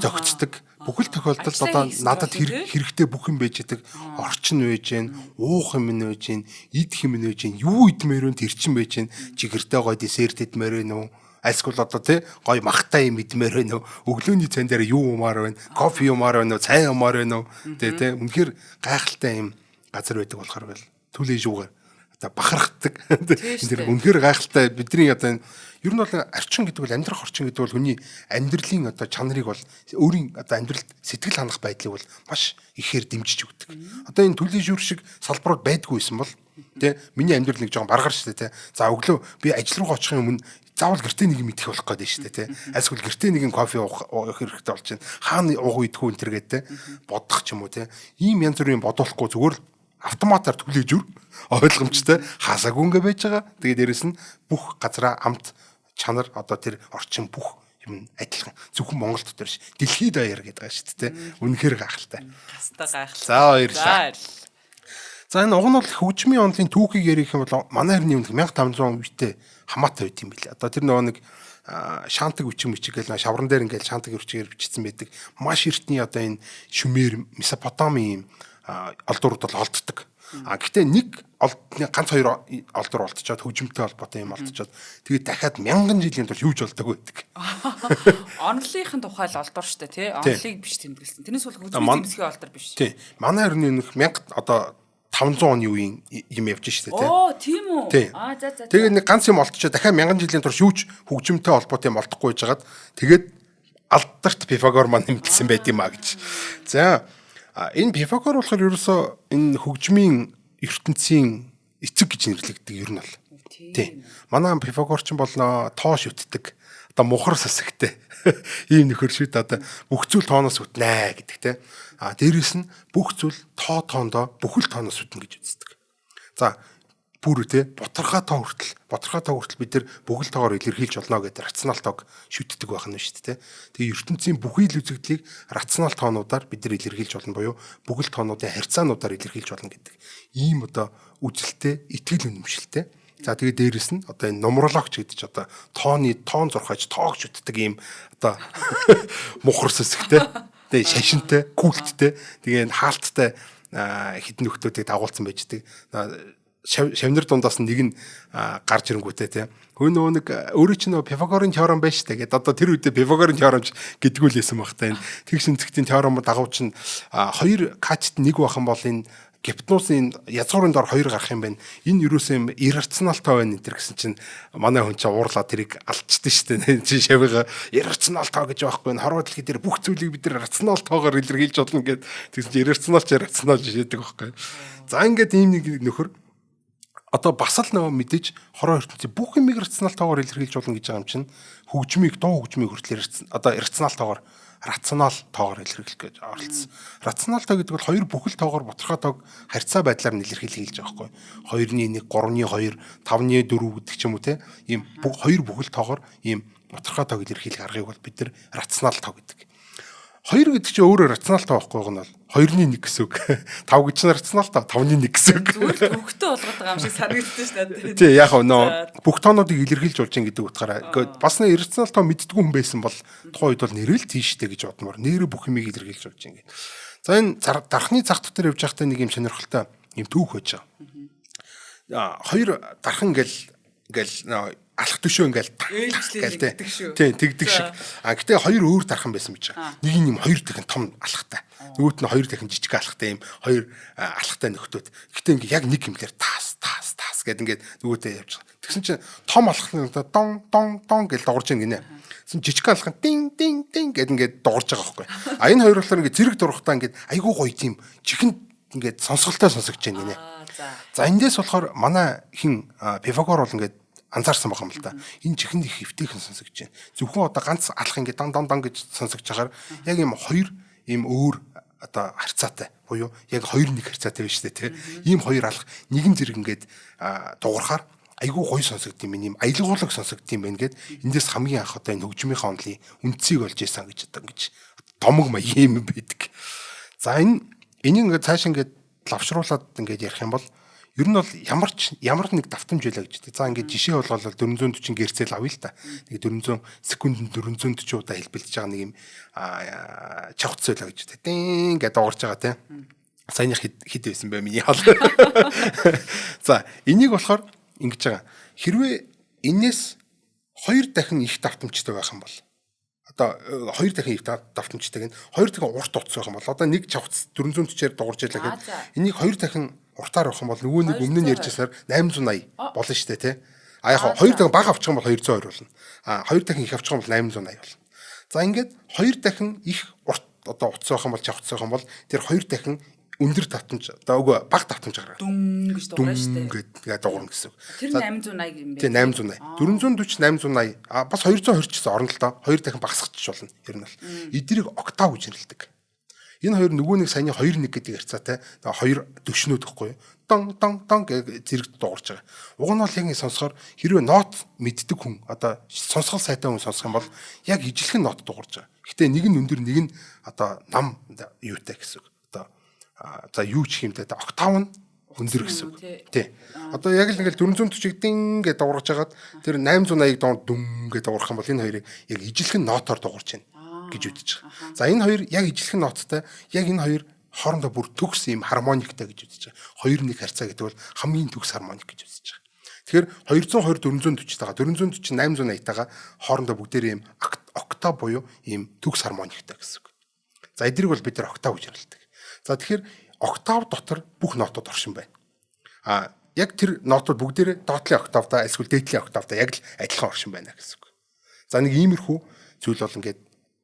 зөгцдөг. Бүхэл тохиолдолд одоо надад хэрэгтэй бүх юм байж идэг. Орчин байж гэн, уух юм нь байж гэн, идэх юм нь байж гэн, юу идмээр вэ тэр чин байж гэн. Жигэртэй гоё десерт идмээр вэ нөө. Альсгүй л одоо тий гоё махтай юм идмээр вэ нөө. Өглөөний цайн дээр юу умаар вэ? Кофе умаар вэ нөө, цай умаар вэ нөө. Тий үнэхээр гайхалтай юм газар байдаг болохоор бол түлээж юугаар одоо бахархдаг. Тэр үнэхээр гайхалтай бидний одоо ер нь бол арчин гэдэг бол амьдрах орчин гэдэг бол хүний амьдралын одоо чанарыг бол өөрийн одоо амьдралд сэтгэл ханах байдлыг бол маш ихээр дэмжиж өгдөг. Одоо энэ түлийн шүүр шиг салбарууд байдгүй байсан бол тий миний амьдрал нэг жоохон баргаар шүү дээ тий. За өглөө би ажил руу очихын өмнө заавал гэртээ нэг юм идэх болох гэдэг шүү дээ тий. Альсгүй гэртээ нэг кофе уух хэрэгтэй болж байна. Хаана уух идэх үү энэ тий бодох ч юм уу тий. Ийм янз бүрийн бодохгүй зүгээр л автоматар түлээж өр ойлгомжтой хасаагүй ингээ байж байгаа. Тэгээд дээрэс нь бүх газараа амт чанар одоо тэр орчин бүх юм адилхан зөвхөн Монгол дотор ш дэлхийд даяар гэдэг байгаа шүү дээ. Үнэхээр гайхалтай. Хастаа гайхалтай. За баярлалаа. За энэ уг нь бол хөгжмийн онлын түүхийг ярих юм бол манай хэрний өмнө 1500 үетэй хамаатай байт юм билээ. Одоо тэр нөгөө нэг шантаг үчиг гэл шавран дээр ингээл шантаг үрчгээр бичсэн байдаг. Маш эртний одоо энэ Шумер, Месопотами юм олдурууд бол олддог. Гэхдээ нэг ганц хоёр олдор олдчиход хөгжимтэй холбоотой юм олдчиход тэгээд дахиад 1000 жилийн турш юуж болдог байдаг. Онлынхын тухай л олдор штэ тий. Онлыг биш тэмдэглэсэн. Тэрнээс бол хөгжмийн зэмсгийн олдор биш. Тий. Манай хэрний нөх 1000 одоо 500 оны үеийн юм явж штэ тий. Оо тийм үү. За. Тэгээд нэг ганц юм олдчиход дахиад 1000 жилийн турш юуж хөгжимтэй холбоотой юм олдохгүй байжгаад тэгээд алдарт Пифагор маань нэмэлсэн байт юм а гэж. За энэ Пифагор болохоор ерөөсөө энэ хөгжмийн ертөнцийн эцэг гэж нэрлэгдэг ер нь бол. Тий. Манай Пифагор ч болно тоо шүтдэг. Одоо мухар сасагтай. Ийм нөхөр шүт одоо бүх зүйл тооноос үтнэ гэдэг те. Дээрээс нь бүх зүйл тоондоо бүхэл тооноос үтнэ гэж үздэг. За бүр те боторхой тоо хүртэл бид нар бүхэл тоогоор илэрхийлж болно гэдэг рационал тоог шүтдэг байх нь шүү дээ. Тэгээ ертөнцийн бүхий л үзэгдлийг рационал тоонуудаар бид нар илэрхийлж болно буюу бүхэл тоонуудын харьцаануудаар илэрхийлж болно гэдэг. Ийм одоо үзэлтэй, итгэл үнэмшилтэй. За тэгээ дээрэс нь одоо энэ нумерологч гэдэг чи одоо тоон зурхайж тоог шүтдэг ийм одоо мухар сэсэгтэй. Тэгээ шашинтай, культтэй, тэгээ хаалттай хідэн нөхдүүдийг дагуулсан байждаг. Шавнар дундаас нэг нь гарч ирэнгүүтээ тий. Хөө нөгөө нэг өөрөө ч нөгөө Пифагорын теорем байж штэ гэдэг. Одоо тэр үедээ Пифагорын теоремч гэдгүүлсэн багтаа энэ тэгш үнцгтийн теоремд дагуу чинь хоёр качт нэг байх юм бол энэ гипнозын язгуурын дор хоёр гарах юм байна. Энэ юусэн юм иррационал тоо байна энэ төр гэсэн чинь манай хүн чинь уурлаа тэрийг алдчихсан штэ. Чи шавыга иррационал тоо гэж байхгүй. Хорвоо дэлхий дээр бүх зүйлийг бид нар рационал тоогоор илэрхийлж болно гэд тэгсэн чинь иррационал ч рационал шийдэг байхгүй. За ингээд ийм нэг нөхөр одоо бас л нөгөө мэдээж хороо ертөнцийн бүх юмыг рационал тоогоор илэрхийлж болно гэж байгаа юм чинь хөгжмийг дуу хөгжмийг хүртэл одоо рационал тоогоор илэрхийлэх гэж оролцсон. Рационал тоо гэдэг бол хоёр бүхэл тоогоор боторхой тоог харьцаа байдлаар нь илэрхийлэх гэж байгаа байхгүй. 2-1, 3-2, 5-4 гэдэг ч юм уу те. Ийм хоёр бүхэл тоогоор ийм боторхой тоог илэрхийлэх аргыг бол бид нар рационал тоо гэдэг. 2 гэдэг чинь өөрөө рационалтай байхгүй гоо нь бол 2-ны 1 гэсэн үг. 5 гэж нь рационалтай 5-ны 1 гэсэн үг. Зүгээр хөвгтөө болгоод байгаа юм шиг санагддаг шүү дээ. Тий, яг нөө бүх тоонуудыг илэрхийлж болж ин гэдэг утгаараа бас нэг рационал тоо мэддэггүй хүн байсан бол тухайн үед бол нэрэл тийштэй гэж бодмоор нэрээ бүх юмыг илэрхийлж болж ин гэдэг. За энэ дархны зах дотор явж байхдаа нэг юм сонирхолтой юм түүх байж байгаа. 2 дархан ингээл алах төшөө ингээл тэгдэг шүү. Тийм тэгдэг шиг. Гэтээ 2 өөр дархан байсан гэж байгаа. Нэг нь юм 2 дахин том алхахтай. Нөгөөт нь 2 дахин жижиг алхахтай юм 2 алхахтай нөхдөд. Гэтээ ингээ яг нэг юмлэр таас гэд ингээд нөгөөдөө явж байгаа. Тэгсэн чинь том алхахны дон гэж дуурж ийн гинэ. Тэгсэн жижиг алхах дин гэд ингээд дуурж байгаа байхгүй. Энэ 2 болохоор ингээ зэрэг дурахтаа ингээд айгүй гоё тийм чихэнд ингээд сонсголтой сонсогдож байна гинэ. За эндээс болохоор манай хин Пифагор бол ингээд анзаарсан байх юм л да. Энэ чихэнд их хөвтэйхэн сонсогдож байна. Зөвхөн одоо ганц алах ингээд дан гэж сонсогдож байгаа. Яг юм 2 ийм өөр одоо харьцаатай буюу яг 2-1 харьцаатай байна шүү дээ тийм. Ийм 2 алах нэгэн зэрэг ингээд дуурахаар айгүй гоё сонсогд юм ийм аялгуулаг сонсогд юм байна гэд эндээс хамгийн анх одоо энэ хөгжмийнхаа онлын үндсийг олж исэн гэж одоо ингэж томог маяг юм байдаг. За энийг ингээд цааш ингээд лавшруулад ингээд ярих юм бол ер нь бол ямар нэг давтамж байлаа гэж дээ. За ингээд жишээ болгоод 440 герцэл авъя л та. Нэг 400 секундэд 440 удаа хэлбэлдэж байгаа нэг юм чавхц байлаа гэж дээ. Дин гэдэг дуурж байгаа тийм. Саяных хэд байсан бэ миний хол. За энийг болохоор ингэж байгаа. Хэрвээ энээс 2 дахин их давтамжтай байх юм бол одоо 2 дахин их давтамжтай гэн 2 дахин урт утас байх юм бол одоо нэг чавхц 440-ээр дуурж ялаа гэхэд энийг 2 дахин уртаар авах юм бол нөгөө нэг өмнө нь ярьжсаар 880 болно шүү дээ тий. Яг 2 дахин бага авчих юм бол 220 болно. 2 дахин их авчих юм бол 880 болно. За ингээд 2 дахин их урт одоо утас байх юм бол чавхц байх юм бол тэр 2 дахин өндөр давтамж одоо үгүй бага давтамж гаргана. Дүн гэж дуурна шүү дээ. Тэгээд дуурна гэсэн. Тэр 880 юм бэ. Тий 880. 440 880 бас 220 ч гэсэн орно л доо. 2 дахин багасгачих болно. Ер нь бол эдрийг октав гэж нэрлэдэг. Энэ хоёр нөгөө нэг саяны 2-1 гэдэг харьцаатай 2 төвшнүүд гэхгүй. Дон гэж зэрэг дуурж байгаа. Уг нь бол яг ингэ сонсохоор хэрвээ нот мэддэг хүн одоо сонсгол сайтай хүн сонсох юм бол яг ижилхэн нот дуурж байгаа. Гэтэ нэг нь өндөр нэг нь одоо нам юутай гэсэн үг. Одоо за юу ч юм те октав нь өндөр гэсэн үг. Тий. Одоо яг л ингээл 440-ийг дин гэж дуурж хагаад тэр 880-ыг дүн гэж дуурах юм бол энэ хоёрыг яг ижилхэн нотоор дуурж байна гэж үзэж байгаа. За энэ хоёр яг ижилхэн ноцтой яг энэ хоёр хоорондоо бүр төгс юм хармониктай гэж үзэж байгаа. 2-1 харьцаа гэдэг бол хамгийн төгс хармоник гэж үзэж байгаа. Тэгэхээр 220 440 тагаа 440 880 тагаа хоорондоо бүгдээр ийм октав буюу ийм төгс хармониктай гэсэн үг. За эдрийг бол бид нар октав гэж нэрлэдэг. За тэгэхээр октав дотор бүх нотууд оршин байна. Яг тэр нотууд бүгдээр доотлын октавтай эсвэл дээдлийн октавтай яг л адилхан оршин байна гэсэн үг. За нэг иймэрхүү зүйл бол ингээд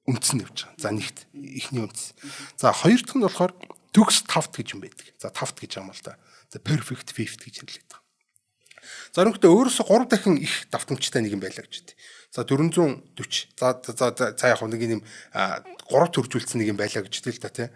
үндс нь явж байгаа. За нэгт ихний үндс. За хоёр дахь нь болохоор төгс тавт гэж юм байдаг. За тавт гэж юм л да. За perfect fifth гэж нэрлэдэг. За өнөөдөр өөрөөсөө 3 дахин их давтамжтай нэг юм байлаа гэж байна. За 440. За яг нэг юм 3 төржүүлсэн нэг юм байлаа гэж тэл та тий.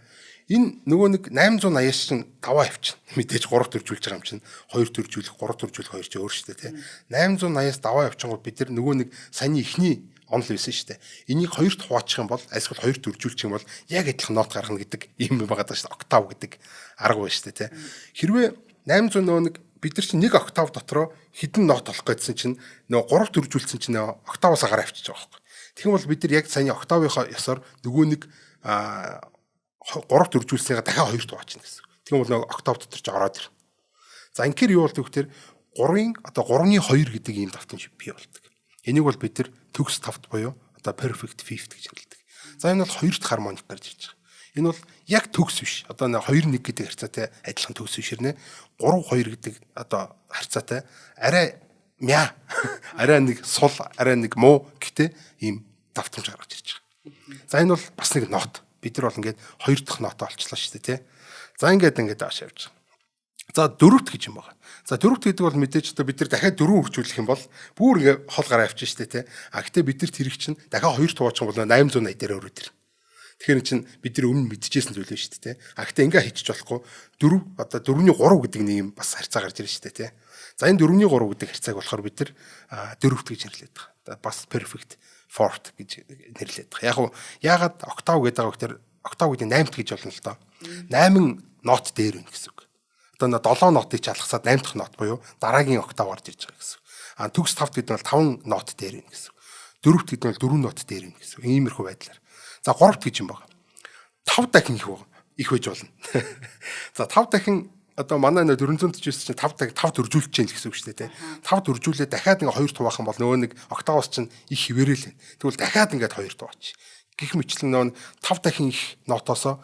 Энэ нөгөө нэг 880-аас чинь 5 авчин. Мэдээж 3 төржүүлж байгаа юм чинь 2 төржүүлэх, 3 төржүүлэх 2 ч өөр шүү дээ тий. 880-аас 5 авчингууд бид нар нөгөө нэг саяны ихний онл байсан шүү дээ. Энийг 2-т хуваачих юм бол эсвэл 2 төржүүлчих юм бол яг адилхан нот гаргана гэдэг юм байгаа даа шүү дээ. Октав гэдэг арга байна шүү дээ тий. Хэрвээ 800 нөгөө нэг бид нар чинь нэг октав дотроо хэдэн нот олох гэсэн чинь нөгөө 3 төржүүлсэн чинь нөгөө октаваас гараа авчиж байгаа байхгүй. Тэгэх юм бол бид нар яг саяны октавынхаа ёсоор нөгөө нэг 3 төржүүлснийга дахиад 2-т хуваачна гэсэн. Тэгэх юм бол нөгөө октав дотор ч ороод ир. За инхээр юу болдог вэ гэхээр 3-ын одоо 3-ны 2 гэдэг ийм давтамж бий болдог. Энийг бол бид нар төгс тавт буюу одоо perfect fifth гэж нэрлэдэг. За энэ бол 2 дахь хармоник гарч ирж байгаа. Энэ бол яг төгс биш. Одоо 2-1 гэдэг харьцаатай адилхан төгс биш хэрнээ 3-2 гэдэг одоо харьцаатай арай мя арай нэг сул арай нэг муу гэхдээ ийм давтамж гаргаж ирж байгаа. За энэ бол бас нэг нот. Бид нар бол ингээд 2 дахь нотоо олчлаа шүү дээ тий. За ингээд ааш явж байгаа. За 4-т гэж юм байна. За 4-т гэдэг бол мэдээж одоо бид нар дахиад 4 үржүүлэх юм бол бүр ингээ хол гараа авчих штэ тий. А гэтээ бид нар тэрийг чинь дахиад 2 туваачих юм бол 880 дээр өрөөд ир. Тэгэхээр чинь бид нар өмнө мэдчихсэн зүйл байна шүү дээ. А гэхдээ ингээ хийчих болохгүй 4 одоо 4-3 гэдэг нэг юм бас харьцаа гарч ирж шүү дээ. За энэ 4-3 гэдэг харьцааг болохоор бид нар дөрөвт гэж нэрлэдэг байгаа. Бас perfect fourth гэж нэрлэдэг байгаа. Яагаад октав гэдэг байгаа гэхээр октав гэдэг 8-т гэж болно л доо. 8 нот дээр байна гэсэн үг. Одоо 7 нотыг чалгасаад 8 дахь нот буюу дараагийн октав орж ирж байгаа гэсэн үг. А төгс 5 гэдэг нь 5 нот дээр байна гэсэн үг. Дөрөвт гэдэг нь 4 нот дээр байна гэсэн үг. Иймэрхүү байдлаар. За 3-т гэж юм байна. 5 дахин их байж болно. За 5 дахин одоо манай 449 чинь 5 дөржүүлж чинь гэсэн үг шүү дээ. 5 дөржүүлээ дахиад ингээ 2 туваах юм бол нөгөө нэг октавус чинь их хിവэрэл. Тэгвэл дахиад ингээд 2 туваач. Гэх мэтлэн нөгөө 5 дахин их нотоосоо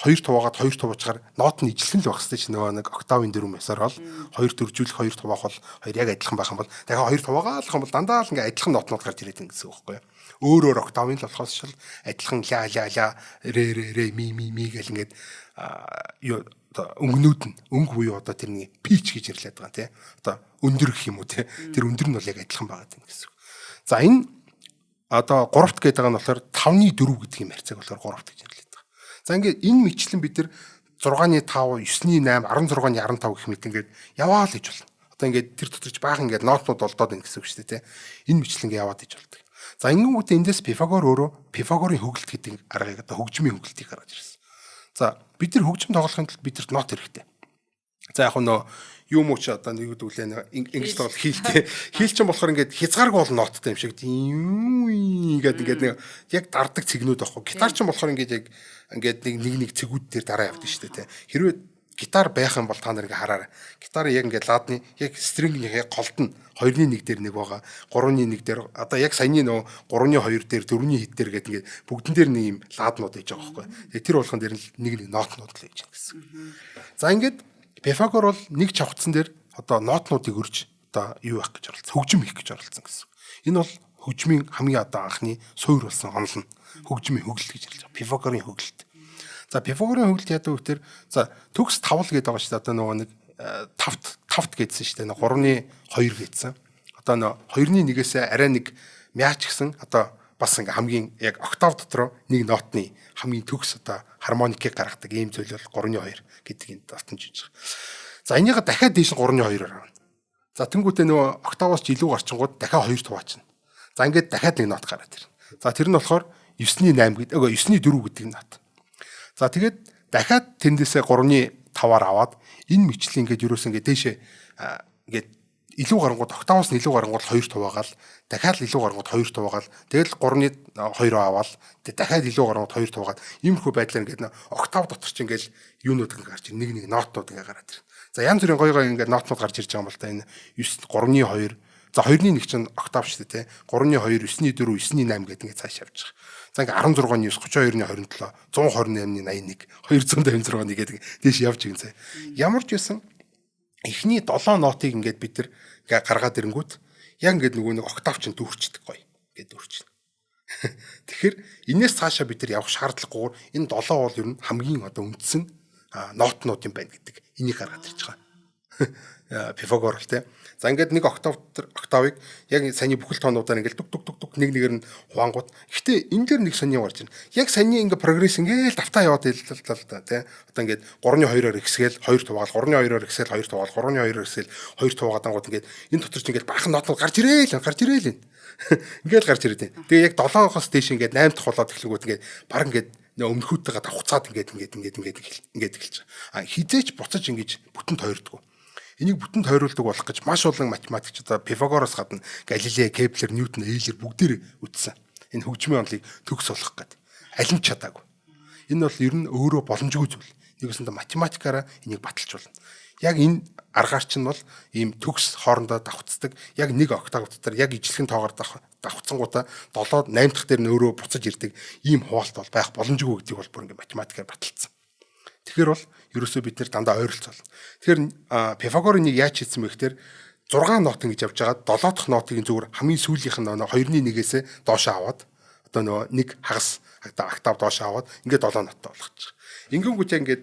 2 хуваагаад 2 туваачаар нот нь ижилхэн л байх хэрэгтэй чинь нөгөө нэг октавын дөрөв мясаар бол 2 дөржүүлэх 2 туваах бол 2 яг адилхан байх юм бол дахиад 2 хуваагаалах юм бол дандаа л ингээ адилхан нотнууд гарч ирээд байгаа гэсэн үг байхгүй юу? Өөр октавын л болохоос шил адилхан ля ре ми гэл ингээд юу өнгнүүд нь өнгө буюу одоо тэрний пич гэж нэрлэдэг байгаа тийм. Одоо өндөр гэх юм уу тийм. Тэр өндөр нь бол яг адилхан байгаа юм гэсэн үг. За энэ одоо 3-т гэдэг байгаа нь болохоор 5-ны 4 гэдэг юм харьцааг болохоор 3-т гэж нэрлэдэг байгаа. За ингээд энэ мэтлэн бид нар 6-ны 5, 9-ний 8, 16-ны 15 гэх мэт ингээд яваа л гэж болно. Одоо ингээд тэр дотор ч баахан ингээд нотнууд олдоод байна гэсэн үг шүү дээ тийм. Энэ мэтлэн ингээд яваад иж болдог. За ингэнгүүтээ эндээс Пифагор өөрөө Пифагорын хөглөлт гэдэг аргыг одоо хөгжмийн хөглөлтийг гаргаж ирсэн. За бид нар хөгжим тоглохын тулд бидэрт нот хэрэгтэй. За яг нөө юм уу ч одоо нэг үгдүүлээ инглиш тоглол хийлтэй. Хийл чинь болохоор ингээд хязгааргүй бол ноттой юм шиг ингээд нэг яг дардаг цэгнүүд байхгүй. Гитар чинь болохоор ингээд яг ингээд нэг цэгүүд дээр дараа явдаг шүү дээ. Хэрвээ гитар байх юм бол та нар ингээ хараарай. Гитарын яг ингээ ладны яг стрингийнхээ голд нь 2-ны 1 дээр нэг байгаа. 3-ны 1 дээр одоо яг саяны нөө 3-ны 2 дээр 4-ний хэд дээр гэдэг ингээ бүгдэн дээр нэг юм ладнууд ээж байгаа байхгүй. Тэгээ тэр болгон дээр нэг нотнууд л ээж байгаа гэсэн. За ингээд Пифагор бол нэг чавхцсан дээр одоо нотнуудыг өрж одоо юу байх гэж оролцсон. Хөгжим хийх гэж оролцсон гэсэн. Энэ бол хөгжмийн хамгийн одоо анхны суур болсон онол нь хөгжмийн хөглөлт гэж нэрлэж байгаа. Пифагорын хөглөлт. За Пифагорын хөглөлт яадаг вэ гэхээр за төгс 5 л гэдэг байгаа шүү дээ. Одоо нөгөө нэг 5-т гэдсэн шүү дээ. 3-ны 2 гэдсэн. Одоо нөгөө 2-ны 1-ээс арай нэг мяач гэсэн одоо бас ингээ хамгийн яг октав дотор нэг нотны хамгийн төгс одоо хармоникийг гаргадаг ийм зүйл бол 3-ны 2 гэдэг энэ дотнож иж байгаа. За энийгээ дахиад дээш 3-ны 2-оор авна. За тэнгуүтээ нөгөө октавоос ч илүү гарчингууд дахиад 2 туваачна. За ингээд дахиад нэг нот гараад ирнэ. За тэр нь болохоор 9-ний 8 гэдэг 9-ний 4 гэдэг нот. За тэгээд дахиад тэндээсээ 3-ны 5-аар аваад энэ мөчлийг ингээд юуроос ингээд дээшээ ингээд илүү гарангууд октавоос нь илүү гарангууд 2 туваагаал дахиад илүү гарангууд 2 туваагаал тэгэл 3-ны 2-оо аваад дахиад илүү гарангууд 2 туваагаад иймэрхүү байдлаар ингээд октав дотор ч ингээд юунууд ингээд гарч нэг нотнууд ингээд гараад ирнэ. За янз бүрийн гоё ингээд нотнууд гарч ирж байгаа юм бол та энэ 3-ны 2 за 2-ны 1 чинь октав шүү дээ тий 3-ны 2 9-ний 4 9-ний 8 гэдэг ингээд цааш явж байгаа. За ингээ 16-ны 9 32-ны 27 128-ны 80 256-ны гэдэг дээш явж байгаа зэ. Ямар ч байсан эхний 7 нотыг ингээд бид нар ингээ гаргаад ирэнгүүт яг ингээд нөгөө нэг октав чинь дүүрчдэг гоё ингээд дүүрчнэ. Тэгэхээр энэс цаашаа бид нар явах шаардлагагүйгээр энэ 7 бол ер нь хамгийн одоо үндсэн нотнууд юм байна гэдэг энийг гаргаад ирж байгаа. Пифагор л те. За ингээд нэг октавыг яг саяны бүхэл тоонуудаар ингээд дуг нэгээр нь хуваангууд. Гэхдээ энэ дэр нэг сони гарч байна. Яг саяны ингээд прогресс ингээд давтаа яваад ийлээ л да тий. Одоо ингээд 3-ны 2-оор ихсгээл 2 туваад 3-ны 2-оор ихсгээл 2 туваад 3-ны 2-оор ихсгээл 2 туваад ангууд ингээд энэ дотор ч ингээд баахан нотнууд гарч ирээл. Ингээд гарч ирээд байна. Тэгээ яг 7-оос дээш ингээд 8 дахь болоод эхлэнгүүт ингээд баг ингээд өмнөхүүдтэйгээ давхцаад ингээд эхэлж байгаа. Хизээч буцаж ингэж бүтэн тойрдгоо. Энийг бүтэн тойруулдаг болох гэж маш олон математикч одоо Пифагороос гадна Галилей, Кеплер, Ньютон, Эйлер бүгдээр үтсэн. Энэ хөгжмийн онолыг төгс болох гэдэг. Аль нь чадаагүй. Энэ бол ер нь өөрөө боломжгүй зүйл. Нэгсэндээ математикаараа энийг баталж болно. Яг энэ аргаар чинь бол ийм төгс хоорондоо давхцдаг. Яг нэг октав дотор яг ижлэхэн тоогоор давхцсангуудаа 7 8 дахь дээр нь өөрөө буцаж ирдэг ийм хуваалт бол байх боломжгүй гэдгийг бол бүр ингээ математикаар баталсан. Тэгэхээр бол ерөөсөө бид нэр дандаа ойролцоол. Тэгэхээр Пифагорын нэг яаж хийсэн бэ гэхээр 6 нот ингэж явж байгаа 7 дахь нотыг зүгээр хамгийн сүүлийнх нь 2-ны 1-ээс доошоо аваад одоо нэг хагас октав доошоо аваад ингээд 7 ноттой болгочих. Ингэнгүүт ингээд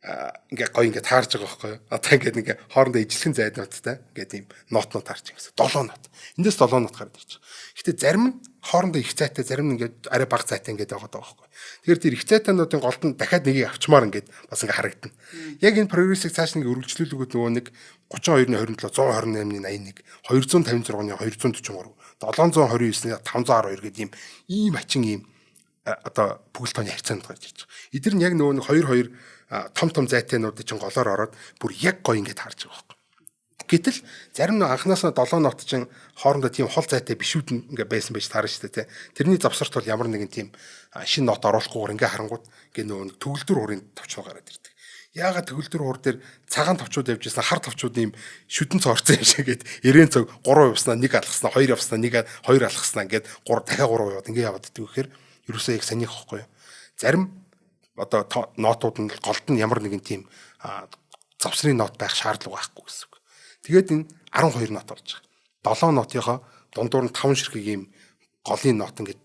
ингээ гоё ингээ таарж байгаа байхгүй юу. Одоо ингээ ингээ хоорондоо ижилхэн зайд ноттай ингээ тийм нот таарч байгаа. 7 нот. Эндээс 7 нот гараад ирж байгаа. Гэхдээ зарим нь хоорондоо их зайтай, зарим нь ингээ арай бага зайтай ингээ байгаа байхгүй юу. Тэгэхээр тэр их зайтаануудын голд нь дахиад нэгийг авчмаар ингээ бас ингээ харагдана. Яг энэ прогрессыг цааш нэг өргөжлүүлгүүд нөгөө нэг 32-ны 27, 128-ны 81, 256-ны 243, 729-ны 512 гэдэг ийм ачин ийм одоо бүхэл тооны харьцаанд гарч ирж байгаа. Эдгээр нь яг нөгөө нэг 2 том зайтайнууд чинь голоор ороод бүр яг гоё ингээд харж байгаа байхгүй. Гэтэл зарим нэг анханасаа 7 нот чинь хоорондоо тийм хол зайтай бишүүд ингээ байсан байж таарна шүү дээ. Тэрний завсарт бол ямар нэгэн тийм шинэ нот оруулахгүйгээр ингээ харангууд ингээ нөгөө төгөлдөр хуурын товчноо гараад ирдэг. Яагаад төгөлдөр хуур дээр цагаан товчууд явж байсан хар товчууд ийм шүдэн цоорцсон юм шиг гээд 90 цаг 3 явснаа 1 алгаснаа 2 явснаа 1 2 алгаснаа ингээд 3 дахиад 3 яваад ингээ яваад идэх гэхээр ерөөсөө яг санийх واخгүй юу. Зарим одоо нотууд нь голд нь ямар нэгэн тийм завсрын нот байх шаардлага байхгүй гэсэн үг. Тэгээд энэ 12 нот болж байгаа. 7 нотынхоо дундуур нь 5 ширхэг ийм голын нот ингээд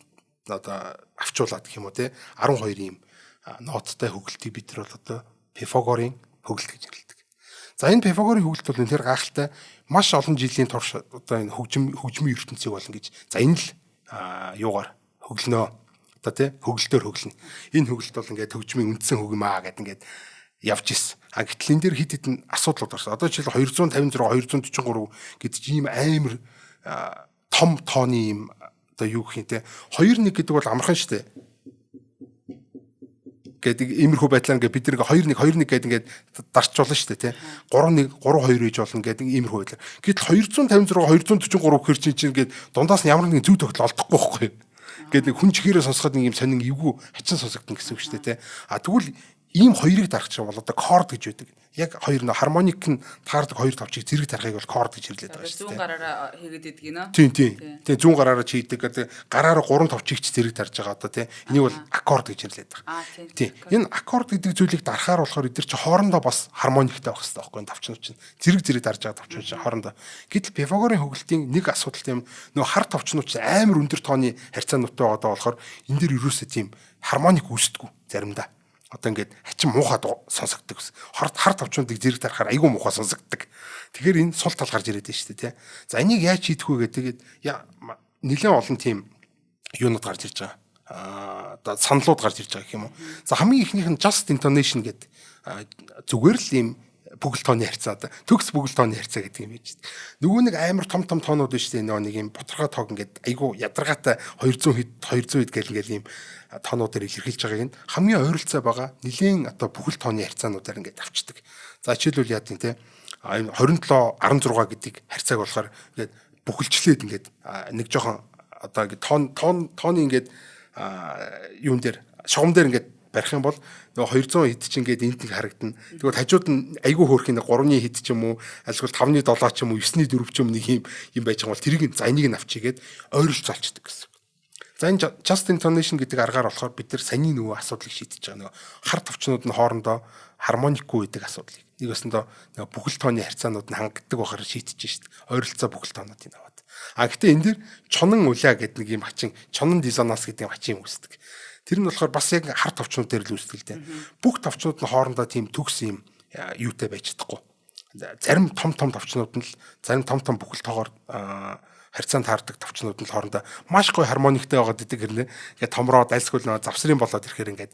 одоо авчуулаад гэх юм уу те 12 ийм ноттай хөгөлтийг бид нар бол одоо Пифагорын хөгөлт гэж нэрлэдэг. За энэ Пифагорын хөгөлт бол энэ гайхалтай маш олон жилийн турш одоо энэ хөгжмийн ертөнцийг болно гэж. За энэ л юугаар хөглөнөө одоо тий хөгөлтөөр хөглөнө. Энэ хөгөлт бол ингээд хөгжмийн үндсэн хөгмаа гэдэг ингээд явж исэн. Гэтэл энэ дээр хит хитэн асуудлууд гарсан. Одоо жишээл 256 243 гэдэг ийм амар том тооны ийм одоо юу гэх юм те 2-1 гэдэг бол амархан шүү дээ. Гэдэг иймэрхүү байдлаар ингээд бид нэг 2-1 гэдэг ингээд дарчуулна шүү дээ тий. 3-1 3-2 хийж болно гэдэг иймэрхүү байдлаар. Гэтэл 256 243 гэхэр чинь ингээд дундаас нь ямар нэгэн зүй тогтол олдохгүй байхгүй юу. Гэт нэг хүн чихээрээ сонсоход нэг юм сонин эвгүй хачин сонсогдсон гэсэн үг шүү дээ тий. Тэгвэл ийм хоёрыг дарах чинь бол одоо корд гэж байдаг. Яг хоёр нөө хармоник нь таардаг хоёр тавчийг зэрэг тарахыг бол корд гэж нэрлэдэг байгаа шүү дээ. Зүүн гараараа хийгээд идэг нэ. Тийм. Тэгээ зүүн гараараа ч хийдэг. Гараараа гурван тавчийг ч зэрэг тарж байгаа одоо тий. Энийг бол аккорд гэж нэрлэдэг байгаа. Тийм. Энэ аккорд гэдэг зүйлийг дарахаар болохоор эдгээр чи хоорондоо бас хармониктай байх хэрэгтэй байхгүй энэ тавчнууд чинь. Зэрэг дарж байгаа тавчнууд чинь хоорондоо. Гэтэл Пифагорын хөгөлтийн нэг асуудал тийм нөө хар тавчнууд чинь амар өндөр тооны харьцаануудтай байгаа болохоор энэ дэр ерөөсөө тийм хармоник үүсдэггүй заримдаа. Одоо ингээд хачин муухай сонсогддог гэсэн. Хар тавчнуудыг зэрэг дарахаар айгүй муухай сонсогддог. Тэгэхээр энэ сул тал гарч ирээд байна шүү дээ, тий. За энийг яаж хийдэх вэ гэдэг нэлээд олон тийм юунууд гарч ирж байгаа. Одоо саналууд гарч ирж байгаа гэх юм уу. За хамгийн ихнийх нь just intonation гэдэг зүгээр л ийм бүгэл тооны харьцаа одоо төгс бүгэл тооны харьцаа гэдэг юм байж. Нөгөө нэг амар том тоонууд биш дээ нөгөө нэг юм боторхой тоог ингээд айгүй ядаргаатай 200 хэд гэл ийм тоонуудаар илэрхийлж байгааг нь хамгийн ойролцоо байгаа нэлийн одоо бүхэл тооны харьцаануудаар ингээд авчдаг. За жишээлбэл яа тийм те 27 16 гэдэг харьцааг болохоор ингээд бүхэлчлээд ингээд нэг жоохон одоо ингээд тооны ингээд юун дээр шугам дээр ингээд барих юм бол нөгөө 200 хэд ч ингээд энд нэг харагдана. Тэгвэл хажууд нь айгүй хөөрхийн 3-ны хэд ч юм уу, альсгүй 5-ны 7 ч юм уу, 9-ны 4 ч юм нэг юм байж байгаа бол тэрийг за энийг нь авчигээд ойрлж залцдаг гэсэн. За энэ just intonation гэдэг аргаар болохоор бид нар саний нөгөө асуудлыг шийдэж байгаа. Нөгөө хар тавчнууд нь хоорондоо хармоникгүй гэдэг асуудлыг. Нэг өсөндөө нөгөө бүхэл тооны харьцаанууд нь хангагддаг байхаар шийдэж шít. Ойролцоо бүхэл тоонуудыг аваад. Гэтээ энэ дэр чонон улаа гэдэг нэг юм хачин, чонон дисонанс гэдэг юм хачин үүсдэг. Тэр нь болохоор бас яг хар тавчнууд дээр л үүсдэг л дээ. Бүх тавчнууд нь хоорондоо тийм төгс юм юутай байж чадахгүй. Зарим том тавчнууд нь л зарим том бүхэл тоогоор харьцаанд таардаг тавчнууд нь л хоорондоо маш гоё хармониктай байгаад идэг хэрнээ. Ингээд томроод альсгүй нөө завсрын болоод ирэхээр ингээд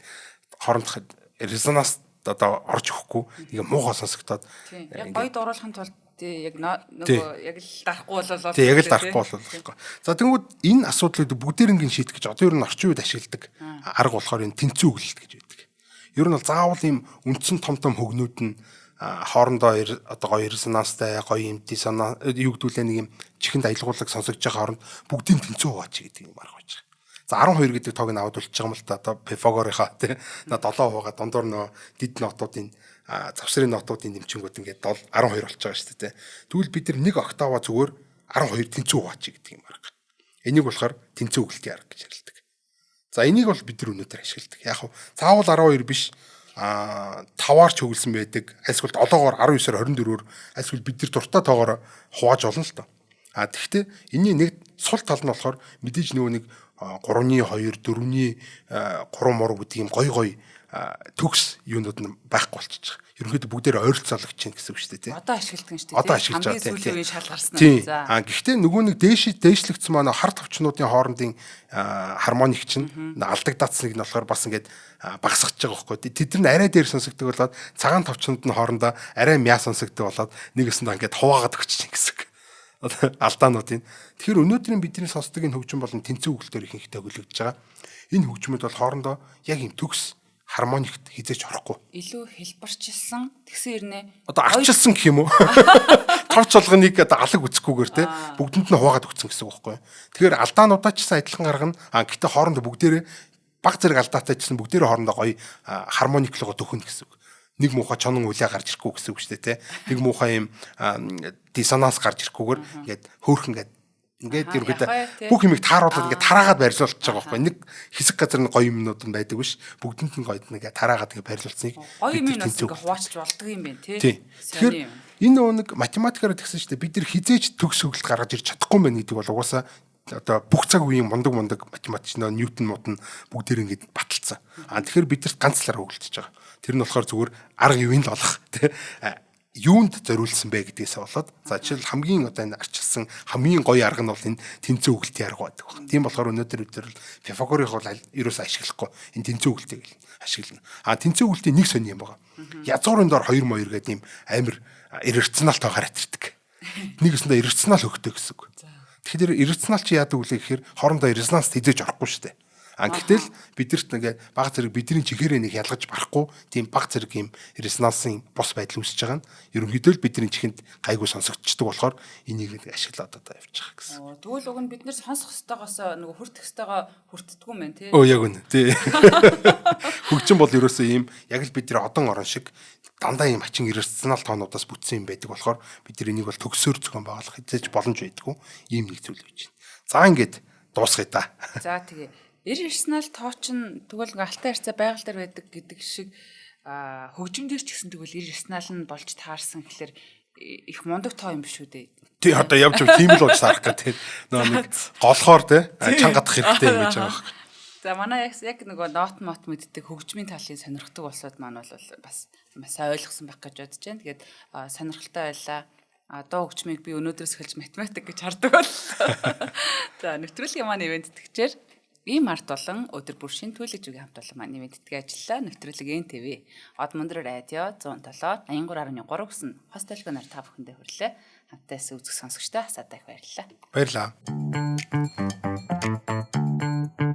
хоорондох резонанс одоо орж өгөхгүй нэг муухай сонсогдоод. Яг гоё дууруулахын тулд яг нөгөө яг л дарахгүй болол. Тэг яг л дарахгүй болол. За тэгвэл энэ асуудлыг бүгдээрингийн шийдэх гэж одоо ер нь орчин үед ашигладаг арга болохоор энэ тэнцүү үглэлт гэж байдаг. Ер нь бол заавал ийм үндсэн том хөгнүүд нь хоорондоо одоо гоё резонанстай гоё юм дисонанс юу гэдүүлээ нэг юм чихэнд аялгуулаг сонсогдож байгаа хооронд бүгдийн тэнцүү хувач гэдэг юм арга байж байгаа. За 12 гэдэг тоог нь аваад үлчиж байгаа юм л та одоо Пифагорынхаа тий 7 хуваагаа дундуур нөө дид нотуудын завсрын нотуудын нэмчингүүд ингээд 12 болж байгаа шүү дээ. Тэгвэл бид нар нэг октава зүгээр 12 тэнцүү хувач гэдэг юм арга. Энийг болохоор тэнцүү үглэлтийн арга гэж нэрлэдэг. За энийг бол бид нар өнөөдөр ашигладаг. Яг хав заавал 12 биш 5-аар ч хөвлөсөн байдаг. Альсгүй 7-оор 19-оор 24-оор альсгүй бид нар дуртай тоогоор хувааж олно л доо. Тэгэхдээ энэний нэг сул тал нь болохоор мэдээж нөгөө нэг 3-ны 2, 4-ний 3 мур гэдэг юм гой төгс юунууд нь байхгүй болчихж байгаа. Ерөнхийдөө бүгдээр ойролцоологч чинь гэсэн үг шүү дээ, тий. Одоо ашигладаг нь шүү дээ. Одоо ашиглаж байгаа хамгийн сүүлийн үеийн шал гарсан нь. За. Гэхдээ нөгөө нэг дээшлэгдсэн манай хар товчнуудын хоорондын хармоник чинь алдагдаацныг нь болохоор бас ингээд багасгаж байгаа байхгүй. Тэд нар арай дээр сонсогддог болоод цагаан товчнууд нь хоорондоо арай мяа сонсогддог болоод нэгэсэндээ ингээд хуваагаад өгч чинь гэсэн. Алдаануудын. Тэгэхээр өнөөдрийн бидний сонсдог энэ хөгжим болон тэнцүү үгэлтээр ихэнхдээ хөлөгдөж байгаа. Энэ хөгжмөд бол хоорондоо яг юм төгс хармоникт хизээч орохгүй. Илүү хэлбарчилсан тэгсэн ирнэ. Одоо арчилсан гэх юм уу? Товч болгоныг одоо алаг үсэхгүйгээр те бүгдэнд нь хуваагаад өгсөн гэсэн үг байхгүй. Тэгэхээр алдаануудаа ч гэсэн адилхан гаргана. Гэтээ хоорондоо бүгдээрээ баг зэрэг алдаатай ч гэсэн бүгдээрээ хоорондоо гоё хармониклогоо төхөн гэсэн үг. Нэг муухай чонон үлээ гарч ирэхгүй гэсэн үг шүү дээ те. Нэг муухай юм диссонанс гарч ирэхгүйгээр ингээд хөөхөн ингээд ерөөдөө бүх юмыг тааруулаад ингээд тараагаад барьлуулж байгаа байхгүй. Нэг хэсэг газар нь гоё юмнууд нь байдаг биш. Бүгдэнд нь гоё нэгэ тараагаад ингээд барьлуулсныг гоё юм нас ингээд хуваачж болдог юм байна тий. Тэгэхээр энэ нэг математикаараа тэгсэн шүү дээ. Бид нар хизээч төгс хөглөлт гаргаж ирч чадахгүй байх гэдэг бол угаасаа одоо бүх цаг үеийн мундаг математикчнаа Ньютон мод нь бүгдээр ингээд баталсан. Тэгэхээр бидэрт ганц талаар хөглөж байгаа. Тэр нь болохоор зүгээр арга юуны л олох тий. Юунд зориулсан бэ гэдгээс болоод за жишээл хамгийн одоо энэ арчилсан хамгийн гоё арга нь бол энэ тэнцүү үгэлтийн арга байдаг байна. Тийм болохоор өнөөдөр бид нар Пифагорын бол ерөөсөө ашиглахгүй энэ тэнцүү үгэлтийг ашиглана. Тэнцүү үгэлтийн нэг сони юм байгаа. Язуурын дор 2 моёр гэдэг ийм амир иррационалтайгаар хатирдаг. Нэг өсөндөө иррационал хөгтөө гэсэн үг. Тэгэхээр иррационал чи яадаг үлээ гэхээр хоорондоо резонанс хизээж орохгүй шүү дээ. Гэтэл бидэрт ингээ баг зэрэг бидний чихээрээ нэг ялгаж барахгүй тийм баг зэрэг юм резонансын бос байдал үүсэж байгаа нь ерөнхийдөө л бидний чихэнд гайгүй сонсогдчихдог болохоор энийг ашиглаад одоо явж байгаа гэсэн. Тэгвэл уг нь бид нэр сонсох хөстөгөөс нөгөө хүртэх хөстөгөө хүртдэггүй юм байна тий. Яг үнэ тий. Хөгжим бол ерөөсөө ийм яг л бидний одон орон шиг дандаа ийм хачин иррационал тоонуудаас бүтсэн юм байдаг болохоор бид нар энийг бол төгсөөр зохион байгуулах хязгаарч боломж байдгүй ийм нэг зүйл байж байна. За ингээд дуусгая та. За тэгээ иррационал тооч нь тэгвэл алтай харьцаа байгаль дээр байдаг гэдэг шиг хөгжим дээр ч гэсэн тэгвэл иррационал нь болж таарсан гэхэлэр их мундаг тоо юм биш үү дээ. Тий одоо явж тийм л болж сарах гэх тийм нэг голхоор те чангадах хэрэгтэй юм гэж байгаа. За манай яг нөгөө нот мот мэддэг хөгжмийн талын сонирхдаг улсууд маань бол бас сайн ойлгосон байх гэж бодож байна. Тэгээд сонирхолтой байлаа. Дуу хөгжмийг би өнөөдрөөс эхэлж математик гэж хардаг бол. За нэвтрүүлгийн маань ивент тэтгчээр ийм арт болон өдөр бүр шин төлөж үгийн хамт олон маань ивент тэтгэ ажиллаа. Нэвтрүүлэг НТV Од Мөндөр радио 107 83.3 гэсэн хос телефоноор та бүхэндээ хүрэлээ. Хамтаас үзэх сонсогчдоо хасаатай их баярлалаа. Баярлалаа.